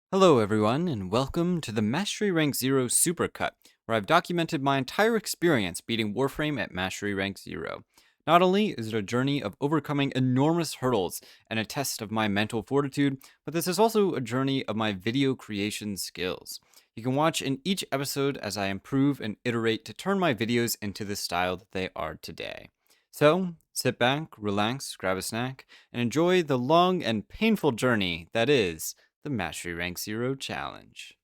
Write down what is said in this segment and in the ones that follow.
Hello, everyone, and welcome to the Mastery Rank Zero Supercut, where I've documented my entire experience beating Warframe at Mastery Rank Zero. Not only is it a journey of overcoming enormous hurdles and a test of my mental fortitude, but this is also a journey of my video creation skills. You can watch in each episode as I improve and iterate to turn my videos into the style that they are today. So, sit back, relax, grab a snack, and enjoy the long and painful journey that is the Mastery Rank Zero Challenge.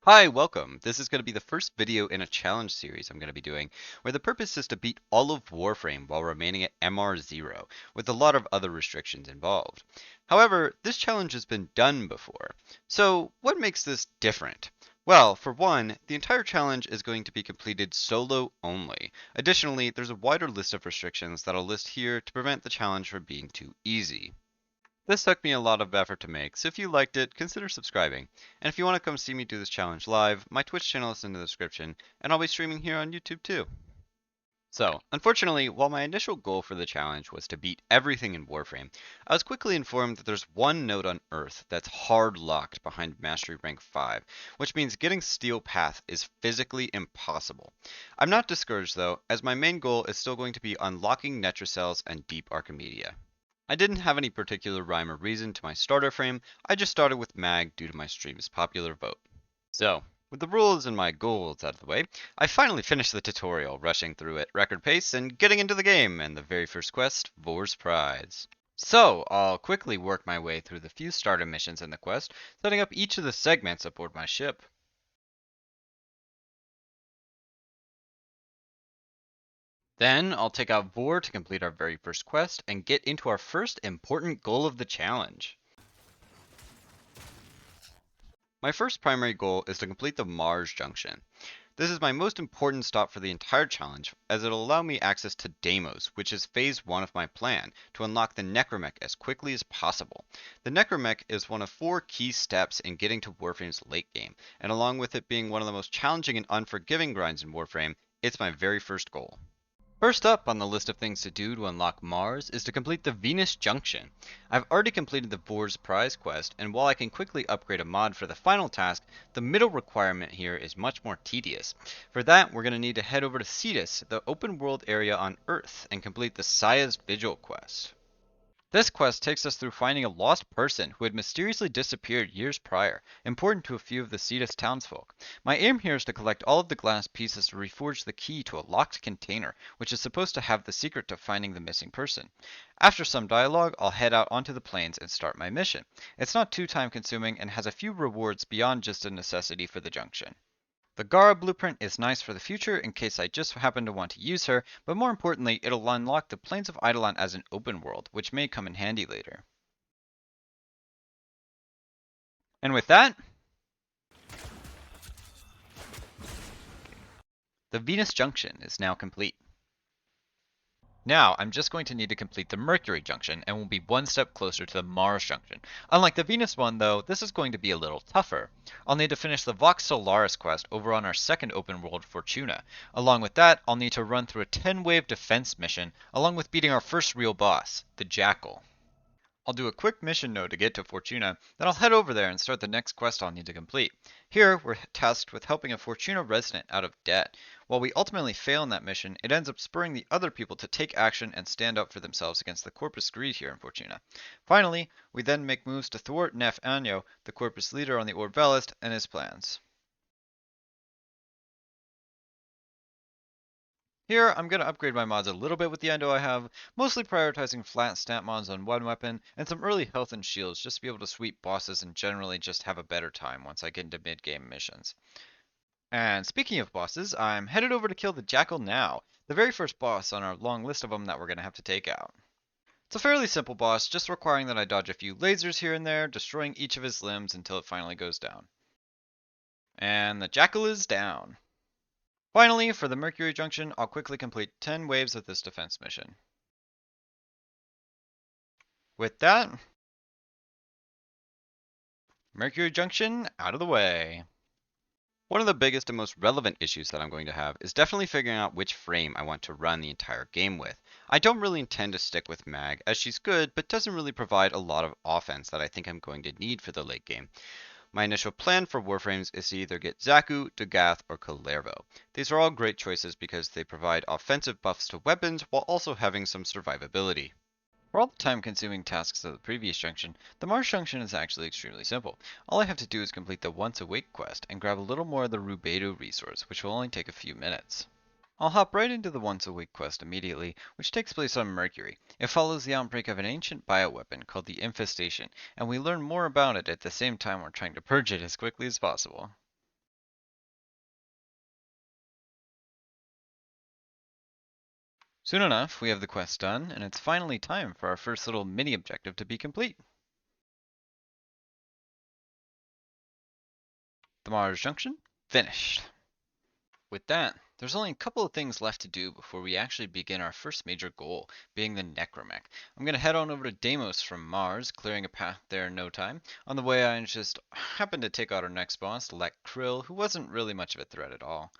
Hi, welcome. This is going to be the first video in a challenge series I'm going to be doing, where the purpose is to beat all of Warframe while remaining at MR0, with a lot of other restrictions involved. However, this challenge has been done before. So, what makes this different? Well, for one, the entire challenge is going to be completed solo only. Additionally, there's a wider list of restrictions that I'll list here to prevent the challenge from being too easy. This took me a lot of effort to make, so if you liked it, consider subscribing. And if you want to come see me do this challenge live, my Twitch channel is in the description, and I'll be streaming here on YouTube too. So, unfortunately, while my initial goal for the challenge was to beat everything in Warframe, I was quickly informed that there's one node on Earth that's hard locked behind Mastery Rank 5, which means getting Steel Path is physically impossible. I'm not discouraged though, as my main goal is still going to be unlocking Netrocells and Deep Archimedia. I didn't have any particular rhyme or reason to my starter frame, I just started with Mag due to my stream's popular vote. So, with the rules and my goals out of the way, I finally finished the tutorial, rushing through at record pace and getting into the game and the very first quest, Vor's Prize. So, I'll quickly work my way through the few starter missions in the quest, setting up each of the segments aboard my ship. Then, I'll take out Vor to complete our very first quest and get into our first important goal of the challenge. My first primary goal is to complete the Mars Junction. This is my most important stop for the entire challenge, as it'll allow me access to Deimos, which is phase 1 of my plan, to unlock the Necromech as quickly as possible. The Necromech is one of 4 key steps in getting to Warframe's late game, and along with it being one of the most challenging and unforgiving grinds in Warframe, it's my very first goal. First up on the list of things to do to unlock Mars is to complete the Venus Junction. I've already completed the Vor's Prize quest, and while I can quickly upgrade a mod for the final task, the middle requirement here is much more tedious. For that, we're going to need to head over to Cetus, the open world area on Earth, and complete the Saya's Vigil quest. This quest takes us through finding a lost person who had mysteriously disappeared years prior, important to a few of the Cetus townsfolk. My aim here is to collect all of the glass pieces to reforge the key to a locked container, which is supposed to have the secret to finding the missing person. After some dialogue, I'll head out onto the plains and start my mission. It's not too time consuming and has a few rewards beyond just a necessity for the junction. The Gara blueprint is nice for the future in case I just happen to want to use her, but more importantly, it'll unlock the Plains of Eidolon as an open world, which may come in handy later. And with that, the Venus Junction is now complete. Now, I'm just going to need to complete the Mercury Junction, and we'll be one step closer to the Mars Junction. Unlike the Venus one, though, this is going to be a little tougher. I'll need to finish the Vox Solaris quest over on our second open world, Fortuna. Along with that, I'll need to run through a 10-wave defense mission, along with beating our first real boss, the Jackal. I'll do a quick mission node to get to Fortuna, then I'll head over there and start the next quest I'll need to complete. Here, we're tasked with helping a Fortuna resident out of debt. While we ultimately fail in that mission, it ends up spurring the other people to take action and stand up for themselves against the Corpus Greed here in Fortuna. Finally, we then make moves to thwart Nef Anyo, the Corpus leader on the Orbellist, and his plans. Here, I'm going to upgrade my mods a little bit with the endo I have, mostly prioritizing flat stat mods on one weapon, and some early health and shields just to be able to sweep bosses and generally just have a better time once I get into mid-game missions. And speaking of bosses, I'm headed over to kill the Jackal now, the very first boss on our long list of them that we're going to have to take out. It's a fairly simple boss, just requiring that I dodge a few lasers here and there, destroying each of his limbs until it finally goes down. And the Jackal is down. Finally, for the Mercury Junction, I'll quickly complete 10 waves of this defense mission. With that, Mercury Junction out of the way. One of the biggest and most relevant issues that I'm going to have is definitely figuring out which frame I want to run the entire game with. I don't really intend to stick with Mag, as she's good, but doesn't really provide a lot of offense that I think I'm going to need for the late game. My initial plan for Warframes is to either get Zaku, Dagath, or Kalervo. These are all great choices because they provide offensive buffs to weapons while also having some survivability. For all the time-consuming tasks of the previous junction, the Mars junction is actually extremely simple. All I have to do is complete the Once Awake quest and grab a little more of the Rubedo resource, which will only take a few minutes. I'll hop right into the Once Awake quest immediately, which takes place on Mercury. It follows the outbreak of an ancient bioweapon called the Infestation, and we learn more about it at the same time we're trying to purge it as quickly as possible. Soon enough, we have the quest done, and it's finally time for our first little mini objective to be complete. The Mars junction, finished. With that, there's only a couple of things left to do before we actually begin our first major goal, being the Necromech. I'm going to head on over to Deimos from Mars, clearing a path there in no time. On the way, I just happened to take out our next boss, Lek Krill, who wasn't really much of a threat at all.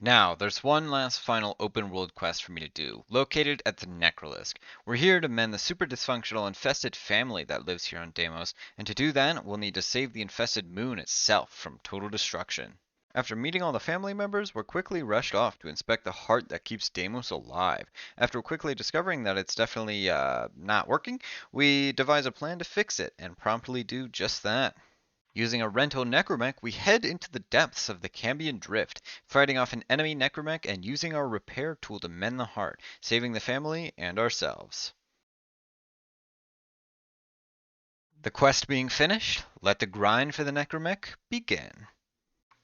Now, there's one last final open world quest for me to do, located at the Necrolisk. We're here to mend the super dysfunctional infested family that lives here on Deimos, and to do that, we'll need to save the infested moon itself from total destruction. After meeting all the family members, we're quickly rushed off to inspect the heart that keeps Deimos alive. After quickly discovering that it's definitely not working, we devise a plan to fix it, and promptly do just that. Using a Rento Necromech, we head into the depths of the Cambion Drift, fighting off an enemy Necromech and using our repair tool to mend the heart, saving the family and ourselves. The quest being finished, let the grind for the Necromech begin.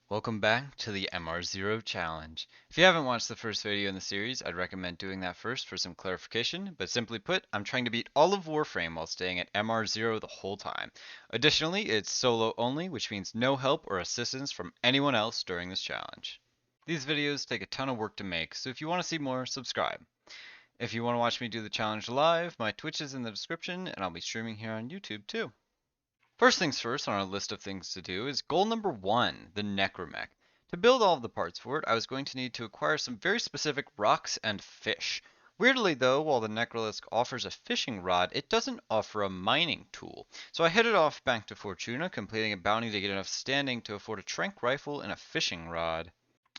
Welcome back to the MR0 challenge. If you haven't watched the first video in the series, I'd recommend doing that first for some clarification, but simply put, I'm trying to beat all of Warframe while staying at MR0 the whole time. Additionally, it's solo only, which means no help or assistance from anyone else during this challenge. These videos take a ton of work to make, so if you want to see more, subscribe. If you want to watch me do the challenge live, my Twitch is in the description, and I'll be streaming here on YouTube too. First things first on our list of things to do is goal number 1, the Necromech. To build all of the parts for it, I was going to need to acquire some very specific rocks and fish. Weirdly though, while the Necrolisk offers a fishing rod, it doesn't offer a mining tool. So I headed off back to Fortuna, completing a bounty to get enough standing to afford a trank rifle and a fishing rod.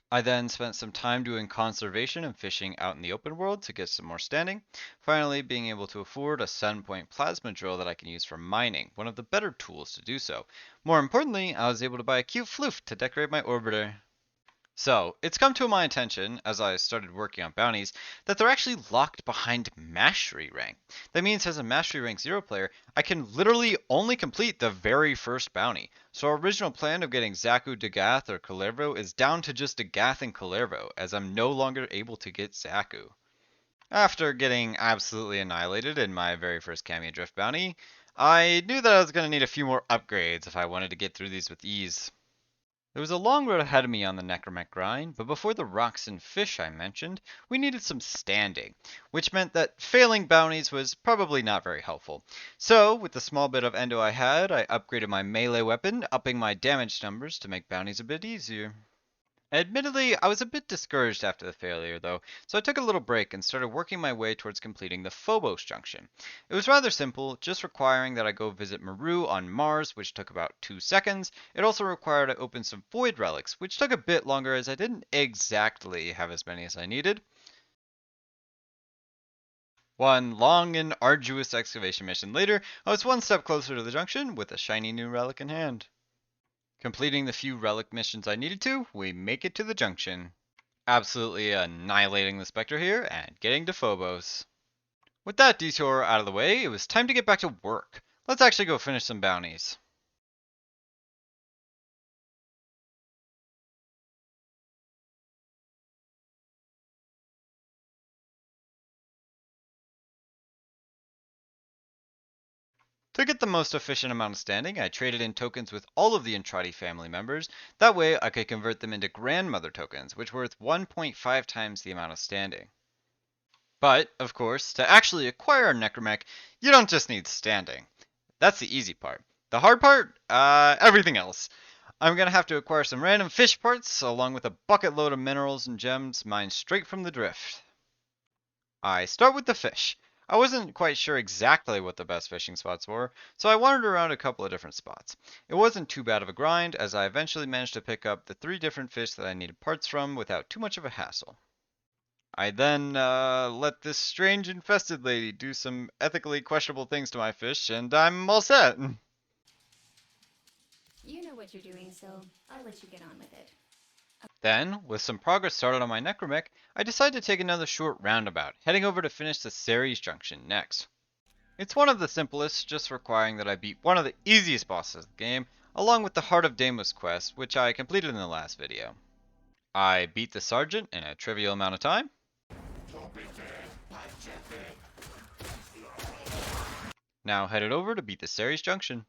I then spent some time doing conservation and fishing out in the open world to get some more standing, finally being able to afford a 7-point plasma drill that I can use for mining, one of the better tools to do so. More importantly, I was able to buy a cute floof to decorate my orbiter. So, it's come to my attention, as I started working on bounties, that they're actually locked behind Mastery rank. That means as a Mastery rank 0 player, I can literally only complete the very first bounty. So our original plan of getting Zaku, Dagath, or Kalervo is down to just Dagath and Kalervo, as I'm no longer able to get Zaku. After getting absolutely annihilated in my very first Cameo Drift bounty, I knew that I was going to need a few more upgrades if I wanted to get through these with ease. There was a long road ahead of me on the Necromech grind, but before the rocks and fish I mentioned, we needed some standing, which meant that failing bounties was probably not very helpful. So, with the small bit of endo I had, I upgraded my melee weapon, upping my damage numbers to make bounties a bit easier. Admittedly, I was a bit discouraged after the failure, though, so I took a little break and started working my way towards completing the Phobos junction. It was rather simple, just requiring that I go visit Maru on Mars, which took about 2 seconds. It also required I open some Void Relics, which took a bit longer as I didn't exactly have as many as I needed. One long and arduous excavation mission later, I was one step closer to the junction with a shiny new relic in hand. Completing the few relic missions I needed to, we make it to the junction. Absolutely annihilating the Spectre here and getting to Phobos. With that detour out of the way, it was time to get back to work. Let's actually go finish some bounties. To get the most efficient amount of standing, I traded in tokens with all of the Entrati family members. That way, I could convert them into grandmother tokens, which were worth 1.5 times the amount of standing. But, of course, to actually acquire a necromech, you don't just need standing. That's the easy part. The hard part? Everything else. I'm gonna have to acquire some random fish parts, along with a bucket load of minerals and gems mined straight from the drift. I start with the fish. I wasn't quite sure exactly what the best fishing spots were, so I wandered around a couple of different spots. It wasn't too bad of a grind, as I eventually managed to pick up the 3 different fish that I needed parts from without too much of a hassle. I then let this strange infested lady do some ethically questionable things to my fish, and I'm all set. You know what you're doing, so I'll let you get on with it. Then, with some progress started on my necromech, I decided to take another short roundabout, heading over to finish the Ceres Junction next. It's one of the simplest, just requiring that I beat one of the easiest bosses of the game, along with the Heart of Deimos quest, which I completed in the last video. I beat the Sergeant in a trivial amount of time. Now headed over to beat the Ceres Junction.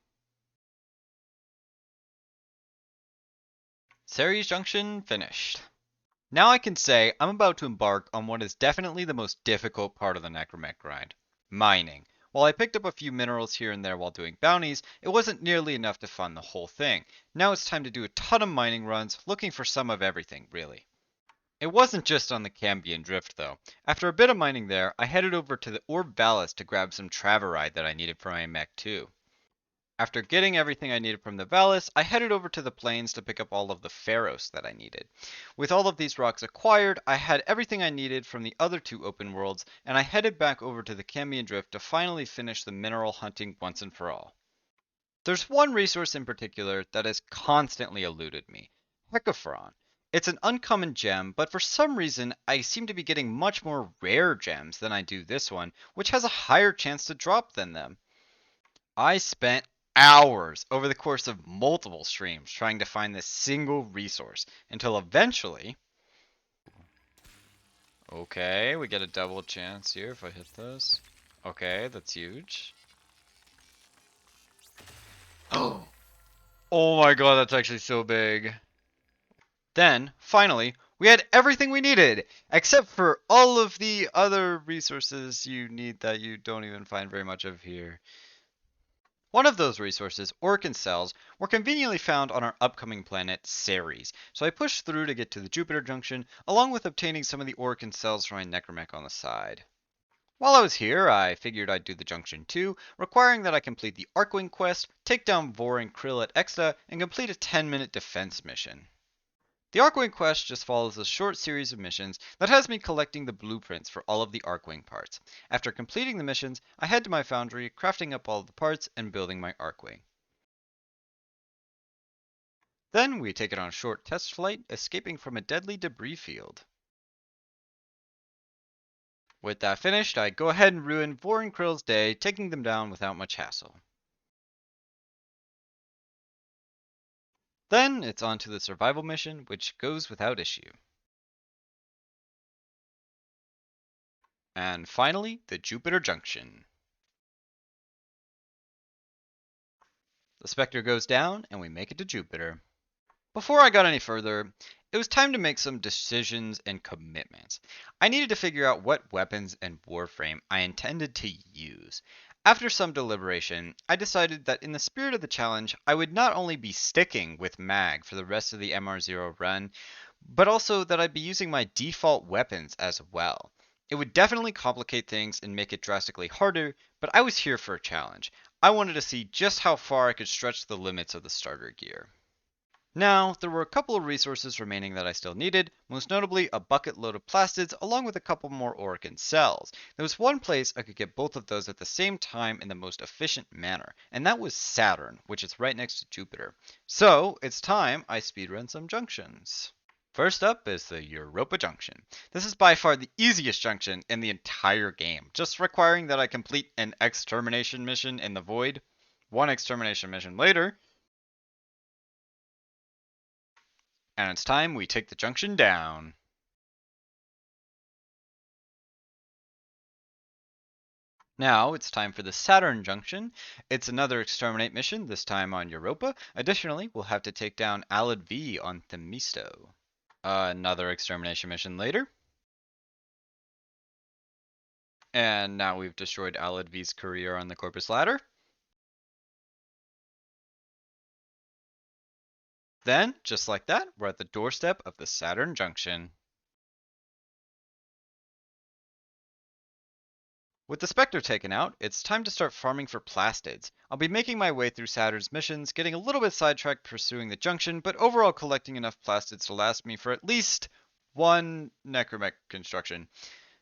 Ceres Junction finished. Now I can say I'm about to embark on what is definitely the most difficult part of the necromech grind, mining. While I picked up a few minerals here and there while doing bounties, it wasn't nearly enough to fund the whole thing. Now it's time to do a ton of mining runs, looking for some of everything, really. It wasn't just on the Cambion Drift, though. After a bit of mining there, I headed over to the Orb Vallis to grab some Traverite that I needed for my mech too. After getting everything I needed from the Vallis, I headed over to the plains to pick up all of the Pharos that I needed. With all of these rocks acquired, I had everything I needed from the other 2 open worlds, and I headed back over to the Cambion Drift to finally finish the mineral hunting once and for all. There's one resource in particular that has constantly eluded me, Hecaphron. It's an uncommon gem, but for some reason I seem to be getting much more rare gems than I do this one, which has a higher chance to drop than them. I spent hours over the course of multiple streams trying to find this single resource until eventually. Okay, we get a double chance here if I hit this. Okay, that's huge. Oh! Oh my god, that's actually so big. Then, finally, we had everything we needed, except for all of the other resources you need that you don't even find very much of here. One of those resources, Orkin cells, were conveniently found on our upcoming planet, Ceres, so I pushed through to get to the Jupiter junction, along with obtaining some of the Orkin cells for my necromech on the side. While I was here, I figured I'd do the junction too, requiring that I complete the Arkwing quest, take down Vor and Krill at Exta, and complete a 10-minute defense mission. The Arkwing quest just follows a short series of missions that has me collecting the blueprints for all of the Arkwing parts. After completing the missions, I head to my foundry, crafting up all of the parts and building my Arkwing. Then we take it on a short test flight, escaping from a deadly debris field. With that finished, I go ahead and ruin Vor and Krill's day, taking them down without much hassle. Then it's on to the survival mission, which goes without issue. And finally, the Jupiter Junction. The Spectre goes down, and we make it to Jupiter. Before I got any further, it was time to make some decisions and commitments. I needed to figure out what weapons and Warframe I intended to use. After some deliberation, I decided that in the spirit of the challenge, I would not only be sticking with Mag for the rest of the MR0 run, but also that I'd be using my default weapons as well. It would definitely complicate things and make it drastically harder, but I was here for a challenge. I wanted to see just how far I could stretch the limits of the starter gear. Now, there were a couple of resources remaining that I still needed, most notably a bucket load of plastids along with a couple more Orkin cells. There was one place I could get both of those at the same time in the most efficient manner, and that was Saturn, which is right next to Jupiter. So, it's time I speedrun some junctions. First up is the Europa Junction. This is by far the easiest junction in the entire game, just requiring that I complete an extermination mission in the void. One extermination mission later, and it's time we take the junction down. Now it's time for the Saturn Junction. It's another exterminate mission, this time on Europa. Additionally, we'll have to take down Alad V on Themisto. Another extermination mission later. And now we've destroyed Alad V's career on the Corpus Ladder. Then, just like that, we're at the doorstep of the Saturn Junction. With the Spectre taken out, it's time to start farming for plastids. I'll be making my way through Saturn's missions, getting a little bit sidetracked pursuing the junction, but overall collecting enough plastids to last me for at least one necromech construction.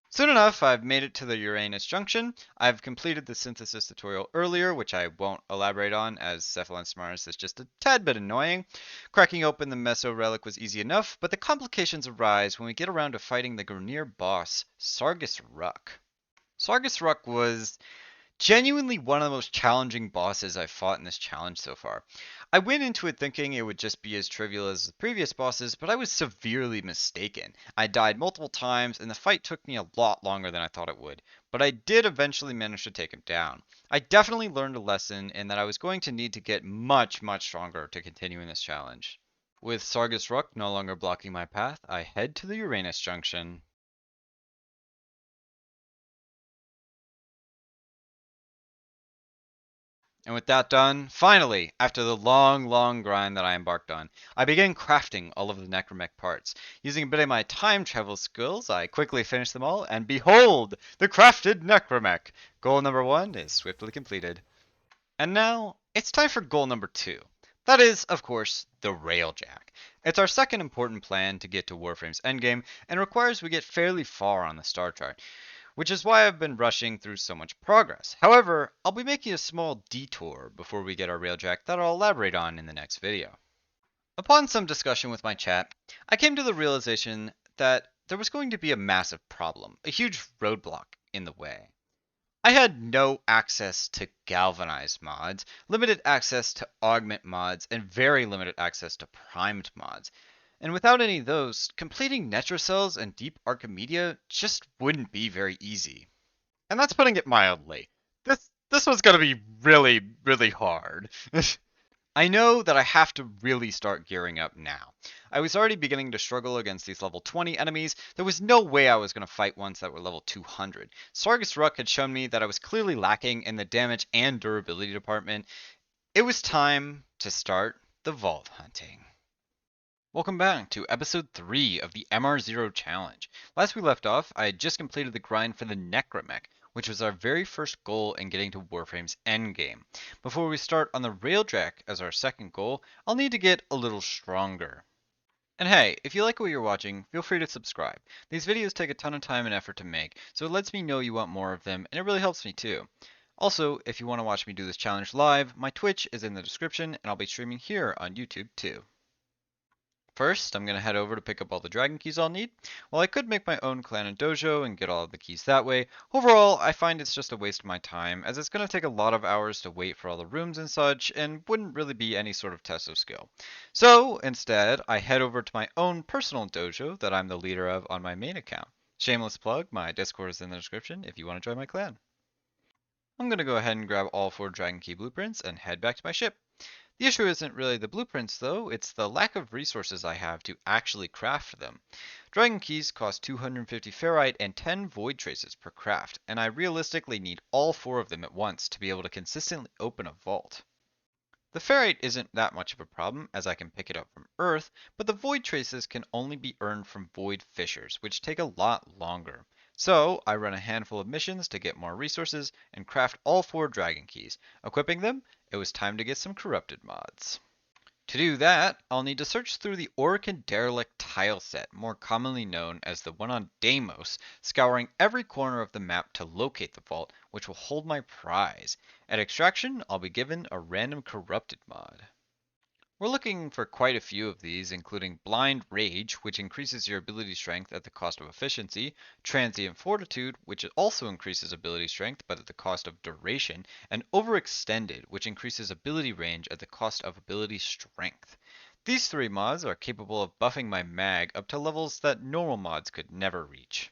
Soon enough, I've made it to the Uranus junction. I've completed the synthesis tutorial earlier, which I won't elaborate on, as Cephalon Mars is just a tad bit annoying. Cracking open the Meso relic was easy enough, but the complications arise when we get around to fighting the Grineer boss, Sargus Ruck. Sargus Ruck was genuinely one of the most challenging bosses I've fought in this challenge so far. I went into it thinking it would just be as trivial as the previous bosses, but I was severely mistaken. I died multiple times, and the fight took me a lot longer than I thought it would, but I did eventually manage to take him down. I definitely learned a lesson in that I was going to need to get much, much stronger to continue in this challenge. With Sargus Ruck no longer blocking my path, I head to the Uranus Junction. And with that done, finally, after the long, long grind that I embarked on, I began crafting all of the necromech parts. Using a bit of my time travel skills, I quickly finished them all, and behold, the crafted necromech! Goal number 1 is swiftly completed. And now, it's time for goal number 2. That is, of course, the railjack. It's our second important plan to get to Warframe's endgame, and requires we get fairly far on the star chart, which is why I've been rushing through so much progress. However, I'll be making a small detour before we get our railjack that I'll elaborate on in the next video. Upon some discussion with my chat, I came to the realization that there was going to be a massive problem, a huge roadblock in the way. I had no access to galvanized mods, limited access to augment mods, and very limited access to primed mods. And without any of those, completing Netrocells and Deep Archimedia just wouldn't be very easy. And that's putting it mildly. This was gonna be really, really hard. I know that I have to really start gearing up now. I was already beginning to struggle against these level 20 enemies. There was no way I was going to fight ones that were level 200. Sargus Ruck had shown me that I was clearly lacking in the damage and durability department. It was time to start the vault hunting. Welcome back to episode 3 of the MR0 challenge. Last we left off, I had just completed the grind for the Necromech, which was our very first goal in getting to Warframe's endgame. Before we start on the Railjack as our second goal, I'll need to get a little stronger. And hey, if you like what you're watching, feel free to subscribe. These videos take a ton of time and effort to make, so it lets me know you want more of them, and it really helps me too. Also, if you want to watch me do this challenge live, my Twitch is in the description, and I'll be streaming here on YouTube too. First, I'm going to head over to pick up all the dragon keys I'll need. While I could make my own clan and dojo and get all of the keys that way, overall I find it's just a waste of my time, as it's going to take a lot of hours to wait for all the rooms and such, and wouldn't really be any sort of test of skill. So, instead, I head over to my own personal dojo that I'm the leader of on my main account. Shameless plug, my Discord is in the description if you want to join my clan. I'm going to go ahead and grab all 4 dragon key blueprints and head back to my ship. The issue isn't really the blueprints though, it's the lack of resources I have to actually craft them. Dragon keys cost 250 ferrite and 10 void traces per craft, and I realistically need all 4 of them at once to be able to consistently open a vault. The ferrite isn't that much of a problem as I can pick it up from Earth, but the void traces can only be earned from void fissures, which take a lot longer. So I run a handful of missions to get more resources and craft all 4 dragon keys. Equipping them, it was time to get some corrupted mods. To do that, I'll need to search through the Orican Derelict tile set, more commonly known as the one on Deimos, scouring every corner of the map to locate the vault, which will hold my prize. At extraction, I'll be given a random corrupted mod. We're looking for quite a few of these, including Blind Rage, which increases your ability strength at the cost of efficiency, Transient Fortitude, which also increases ability strength but at the cost of duration, and Overextended, which increases ability range at the cost of ability strength. These 3 mods are capable of buffing my mag up to levels that normal mods could never reach.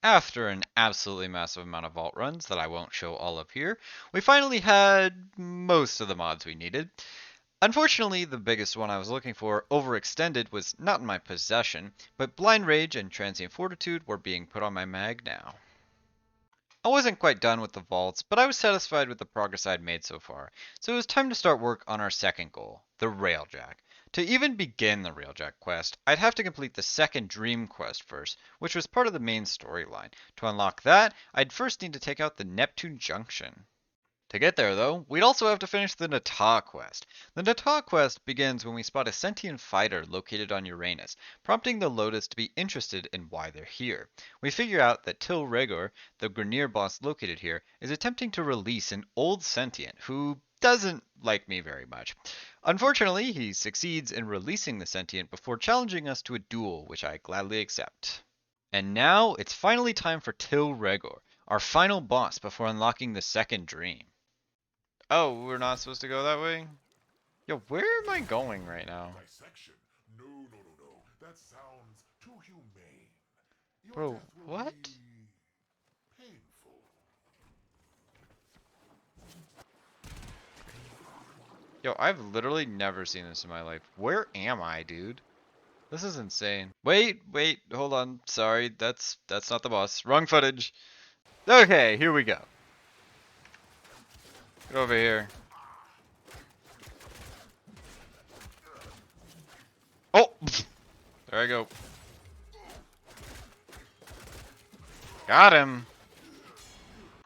After an absolutely massive amount of vault runs that I won't show all up here, we finally had most of the mods we needed. Unfortunately, the biggest one I was looking for, Overextended, was not in my possession, but Blind Rage and Transient Fortitude were being put on my mag now. I wasn't quite done with the vaults, but I was satisfied with the progress I'd made so far, so it was time to start work on our second goal, the Railjack. To even begin the Railjack quest, I'd have to complete the second Dream quest first, which was part of the main storyline. To unlock that, I'd first need to take out the Neptune Junction. To get there, though, we'd also have to finish the Nata quest. The Nata quest begins when we spot a sentient fighter located on Uranus, prompting the Lotus to be interested in why they're here. We figure out that Til Regor, the Grineer boss located here, is attempting to release an old sentient who doesn't like me very much. Unfortunately, he succeeds in releasing the sentient before challenging us to a duel, which I gladly accept. And now it's finally time for Til Regor, our final boss before unlocking the second dream. Oh, we're not supposed to go that way? Yo, where am I going right now? Dissection? No, no, no, no. That sounds too humane. Your Bro, death will what? be painful. Yo, I've literally never seen this in my life. Where am I, dude? This is insane. Wait, hold on. Sorry, that's not the boss. Wrong footage. Okay, here we go. Get over here. Oh! There I go. Got him!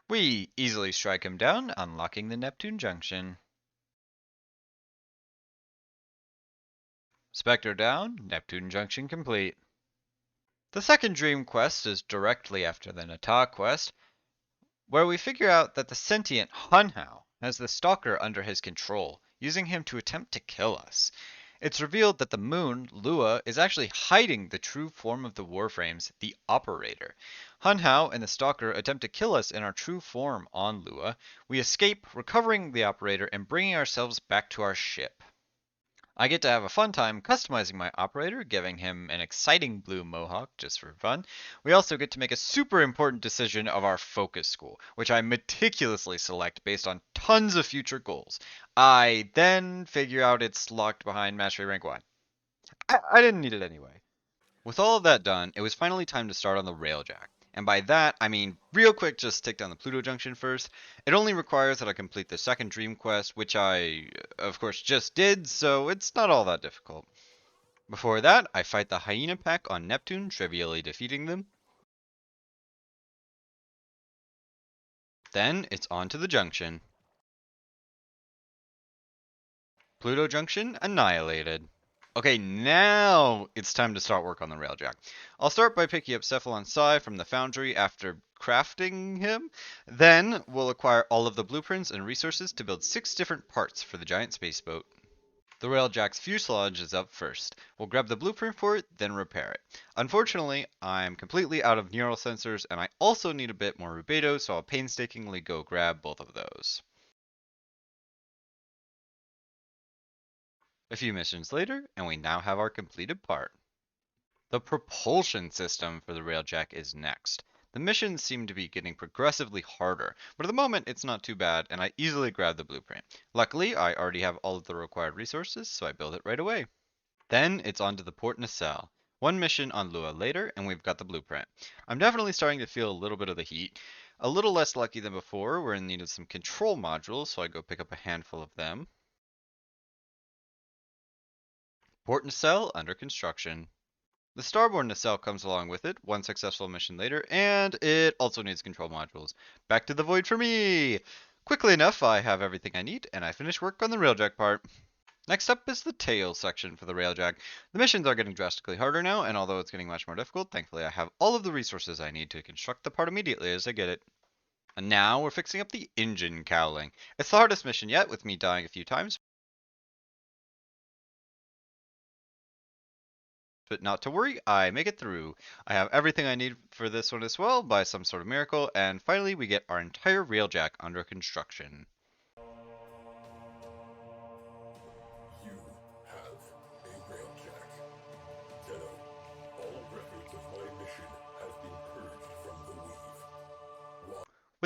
We easily strike him down, unlocking the Neptune Junction. Spectre down, Neptune Junction complete. The second dream quest is directly after the Nata quest, where we figure out that the sentient Hunhao has the Stalker under his control, using him to attempt to kill us. It's revealed that the moon, Lua, is actually hiding the true form of the Warframes, the Operator. Hunhao and the Stalker attempt to kill us in our true form on Lua. We escape, recovering the Operator and bringing ourselves back to our ship. I get to have a fun time customizing my operator, giving him an exciting blue mohawk just for fun. We also get to make a super important decision of our focus school, which I meticulously select based on tons of future goals. I then figure out it's locked behind Mastery Rank 1. I didn't need it anyway. With all of that done, it was finally time to start on the Railjack. And by that, I mean real quick just take down the Pluto Junction first. It only requires that I complete the second Dream Quest, which I, of course, just did, so it's not all that difficult. Before that, I fight the Hyena Pack on Neptune, trivially defeating them. Then, it's on to the Junction. Pluto Junction annihilated. Okay, now it's time to start work on the Railjack. I'll start by picking up Cephalon Psi from the foundry after crafting him. Then we'll acquire all of the blueprints and resources to build 6 different parts for the giant spaceboat. The Railjack's fuselage is up first. We'll grab the blueprint for it, then repair it. Unfortunately, I'm completely out of neural sensors, and I also need a bit more rubedo, so I'll painstakingly go grab both of those. A few missions later, and we now have our completed part. The propulsion system for the Railjack is next. The missions seem to be getting progressively harder, but at the moment it's not too bad, and I easily grab the blueprint. Luckily, I already have all of the required resources, so I build it right away. Then it's on to the Port Nacelle. One mission on Lua later, and we've got the blueprint. I'm definitely starting to feel a little bit of the heat. A little less lucky than before, we're in need of some control modules, so I go pick up a handful of them. Port Nacelle under construction. The starboard nacelle comes along with it, one successful mission later, and it also needs control modules. Back to the void for me! Quickly enough, I have everything I need, and I finish work on the Railjack part. Next up is the tail section for the Railjack. The missions are getting drastically harder now, and although it's getting much more difficult, thankfully I have all of the resources I need to construct the part immediately as I get it. And now we're fixing up the engine cowling. It's the hardest mission yet, with me dying a few times, but not to worry, I make it through. I have everything I need for this one as well, by some sort of miracle, and finally we get our entire Railjack under construction. You have a railjack. Zeno, all records of my mission have been purged from the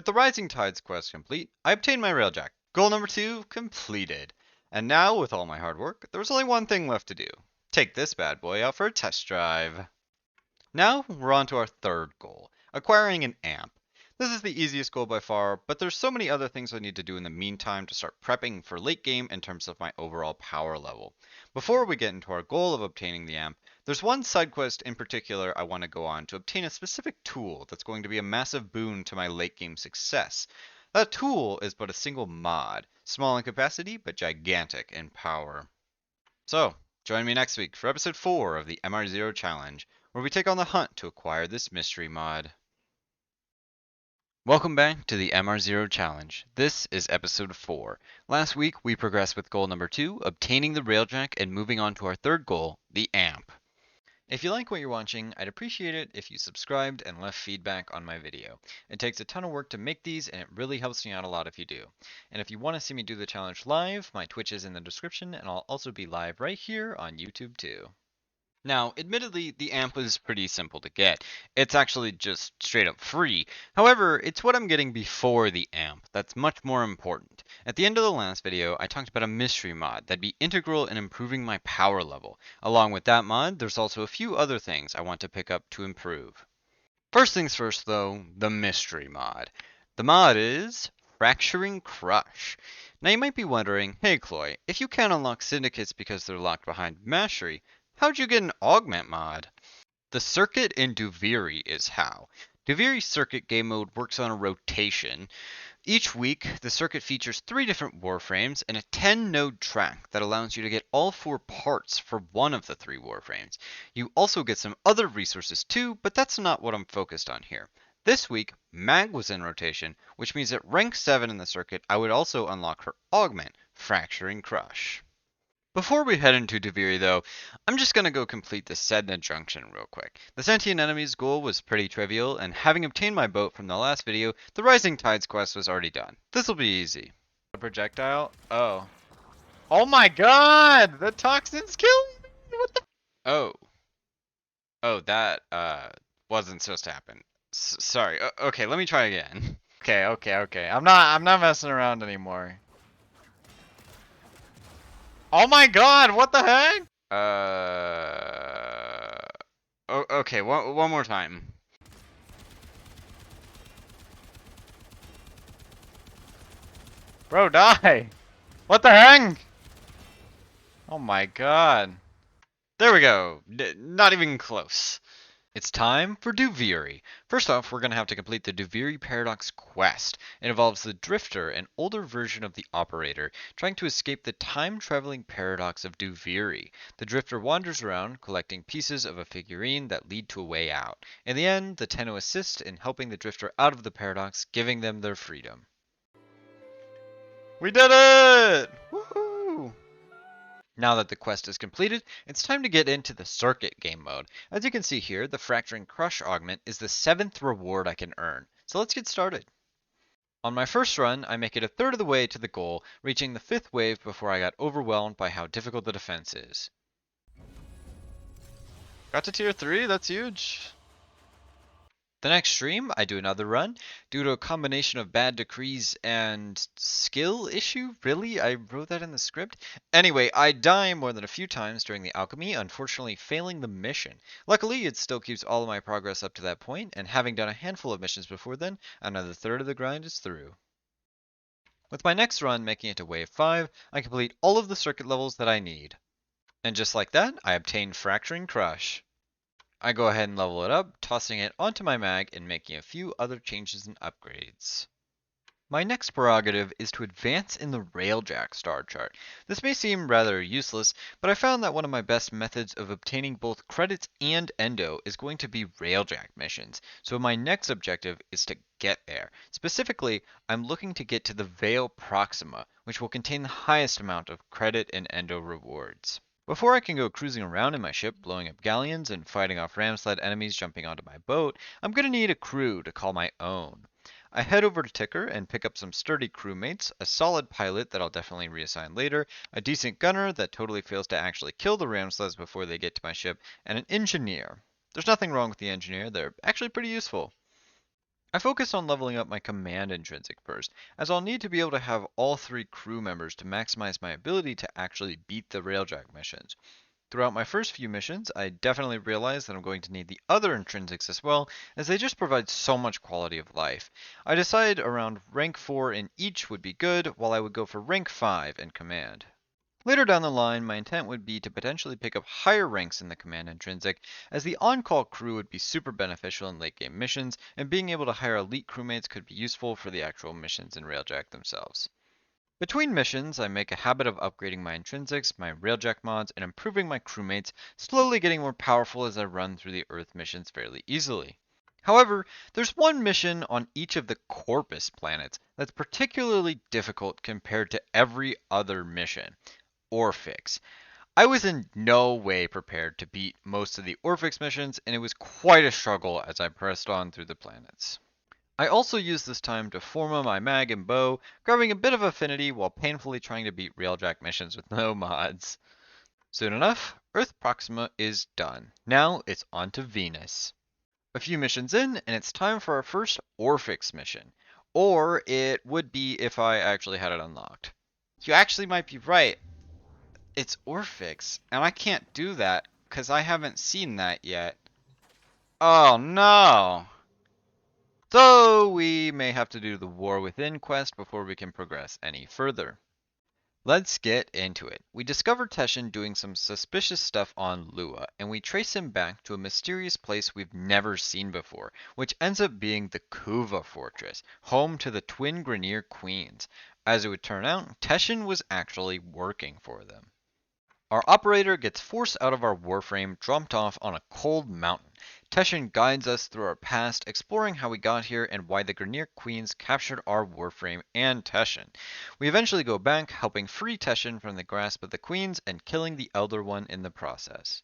the Rising Tides quest complete, I obtained my railjack. Goal number 2 completed. And now, with all my hard work, there was only one thing left to do. Take this bad boy out for a test drive. Now, we're on to our third goal, acquiring an amp. This is the easiest goal by far, but there's so many other things I need to do in the meantime to start prepping for late game in terms of my overall power level. Before we get into our goal of obtaining the amp, there's one side quest in particular I want to go on to obtain a specific tool that's going to be a massive boon to my late game success. That tool is but a single mod, small in capacity but gigantic in power. So, join me next week for episode 4 of the MR0 challenge, where we take on the hunt to acquire this mystery mod. Welcome back to the MR0 challenge. This is episode 4. Last week we progressed with goal number 2, obtaining the railjack, and moving on to our third goal, the amp. If you like what you're watching, I'd appreciate it if you subscribed and left feedback on my video. It takes a ton of work to make these, and it really helps me out a lot if you do. And if you want to see me do the challenge live, my Twitch is in the description, and I'll also be live right here on YouTube too. Now, admittedly, the amp was pretty simple to get. It's actually just straight up free. However, it's what I'm getting before the amp that's much more important. At the end of the last video, I talked about a mystery mod that'd be integral in improving my power level. Along with that mod, there's also a few other things I want to pick up to improve. First things first though, the mystery mod. The mod is Fracturing Crush. Now you might be wondering, hey Chloe, if you can't unlock syndicates because they're locked behind mastery, how'd you get an augment mod? The circuit in Duviri is how. Duviri's circuit game mode works on a rotation. Each week, the circuit features 3 different warframes and a 10-node track that allows you to get all 4 parts for one of the 3 warframes. You also get some other resources too, but that's not what I'm focused on here. This week, Mag was in rotation, which means at rank 7 in the circuit, I would also unlock her augment, Fracturing Crush. Before we head into Duviri though, I'm just gonna go complete the Sedna Junction real quick. The sentient enemy's goal was pretty trivial, and having obtained my boat from the last video, the Rising Tides quest was already done. This'll be easy. A projectile? Oh. Oh my god! The toxin's killing me! What the? Oh. Oh, that, wasn't supposed to happen. Sorry. Okay, let me try again. Okay. I'm not messing around anymore. Oh my god, what the heck? Okay, one more time. Bro, die! What the heck? Oh my god. There we go. Not even close. It's time for Duviri. First off, we're going to have to complete the Duviri Paradox quest. It involves the Drifter, an older version of the Operator, trying to escape the time-traveling paradox of Duviri. The Drifter wanders around, collecting pieces of a figurine that lead to a way out. In the end, the Tenno assist in helping the Drifter out of the paradox, giving them their freedom. We did it! Woohoo! Now that the quest is completed, it's time to get into the circuit game mode. As you can see here, the Fracturing Crush augment is the 7th reward I can earn. So let's get started. On my first run, I make it a third of the way to the goal, reaching the 5th wave before I got overwhelmed by how difficult the defense is. Got to tier 3, that's huge. The next stream, I do another run. Due to a combination of bad decrees and skill issue? Really? I wrote that in the script? Anyway, I die more than a few times during the alchemy, unfortunately failing the mission. Luckily, it still keeps all of my progress up to that point, and having done a handful of missions before then, another third of the grind is through. With my next run making it to wave 5, I complete all of the circuit levels that I need. And just like that, I obtain Fracturing Crush. I go ahead and level it up, tossing it onto my mag and making a few other changes and upgrades. My next prerogative is to advance in the Railjack star chart. This may seem rather useless, but I found that one of my best methods of obtaining both credits and endo is going to be Railjack missions, so my next objective is to get there. Specifically, I'm looking to get to the Vale Proxima, which will contain the highest amount of credit and endo rewards. Before I can go cruising around in my ship, blowing up galleons and fighting off ram-sled enemies jumping onto my boat, I'm gonna need a crew to call my own. I head over to Ticker and pick up some sturdy crewmates, a solid pilot that I'll definitely reassign later, a decent gunner that totally fails to actually kill the ram-sleds before they get to my ship, and an engineer. There's nothing wrong with the engineer, they're actually pretty useful. I focused on leveling up my command intrinsic first, as I'll need to be able to have all 3 crew members to maximize my ability to actually beat the railjack missions. Throughout my first few missions, I definitely realized that I'm going to need the other intrinsics as well, as they just provide so much quality of life. I decided around rank 4 in each would be good, while I would go for rank 5 in command. Later down the line, my intent would be to potentially pick up higher ranks in the command intrinsic, as the on-call crew would be super beneficial in late game missions, and being able to hire elite crewmates could be useful for the actual missions in Railjack themselves. Between missions, I make a habit of upgrading my intrinsics, my Railjack mods, and improving my crewmates, slowly getting more powerful as I run through the Earth missions fairly easily. However, there's one mission on each of the Corpus planets that's particularly difficult compared to every other mission. Orphix. I was in no way prepared to beat most of the Orphix missions, and it was quite a struggle as I pressed on through the planets. I also used this time to forma my mag and bow, grabbing a bit of affinity while painfully trying to beat Railjack missions with no mods. Soon enough, Earth Proxima is done. Now it's on to Venus. A few missions in, and it's time for our first Orphix mission. Or it would be if I actually had it unlocked. You actually might be right. It's Orphix, and I can't do that because I haven't seen that yet. Oh no! So we may have to do the War Within quest before we can progress any further. Let's get into it. We discover Teshin doing some suspicious stuff on Lua, and we trace him back to a mysterious place we've never seen before, which ends up being the Kuva Fortress, home to the twin Grineer Queens. As it would turn out, Teshin was actually working for them. Our operator gets forced out of our Warframe, dropped off on a cold mountain. Teshin guides us through our past, exploring how we got here and why the Grineer Queens captured our Warframe and Teshin. We eventually go back, helping free Teshin from the grasp of the Queens and killing the Elder One in the process.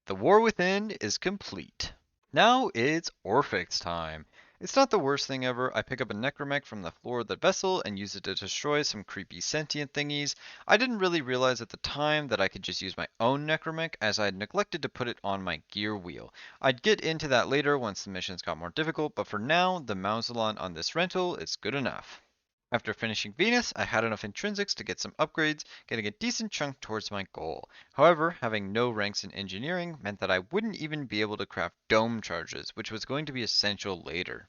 The War Within is complete. Now it's Orphix time. It's not the worst thing ever. I pick up a necromech from the floor of the vessel and use it to destroy some creepy sentient thingies. I didn't really realize at the time that I could just use my own necromech, as I had neglected to put it on my gear wheel. I'd get into that later once the missions got more difficult, but for now, the Mausolon on this rental is good enough. After finishing Venus, I had enough intrinsics to get some upgrades, getting a decent chunk towards my goal. However, having no ranks in engineering meant that I wouldn't even be able to craft dome charges, which was going to be essential later.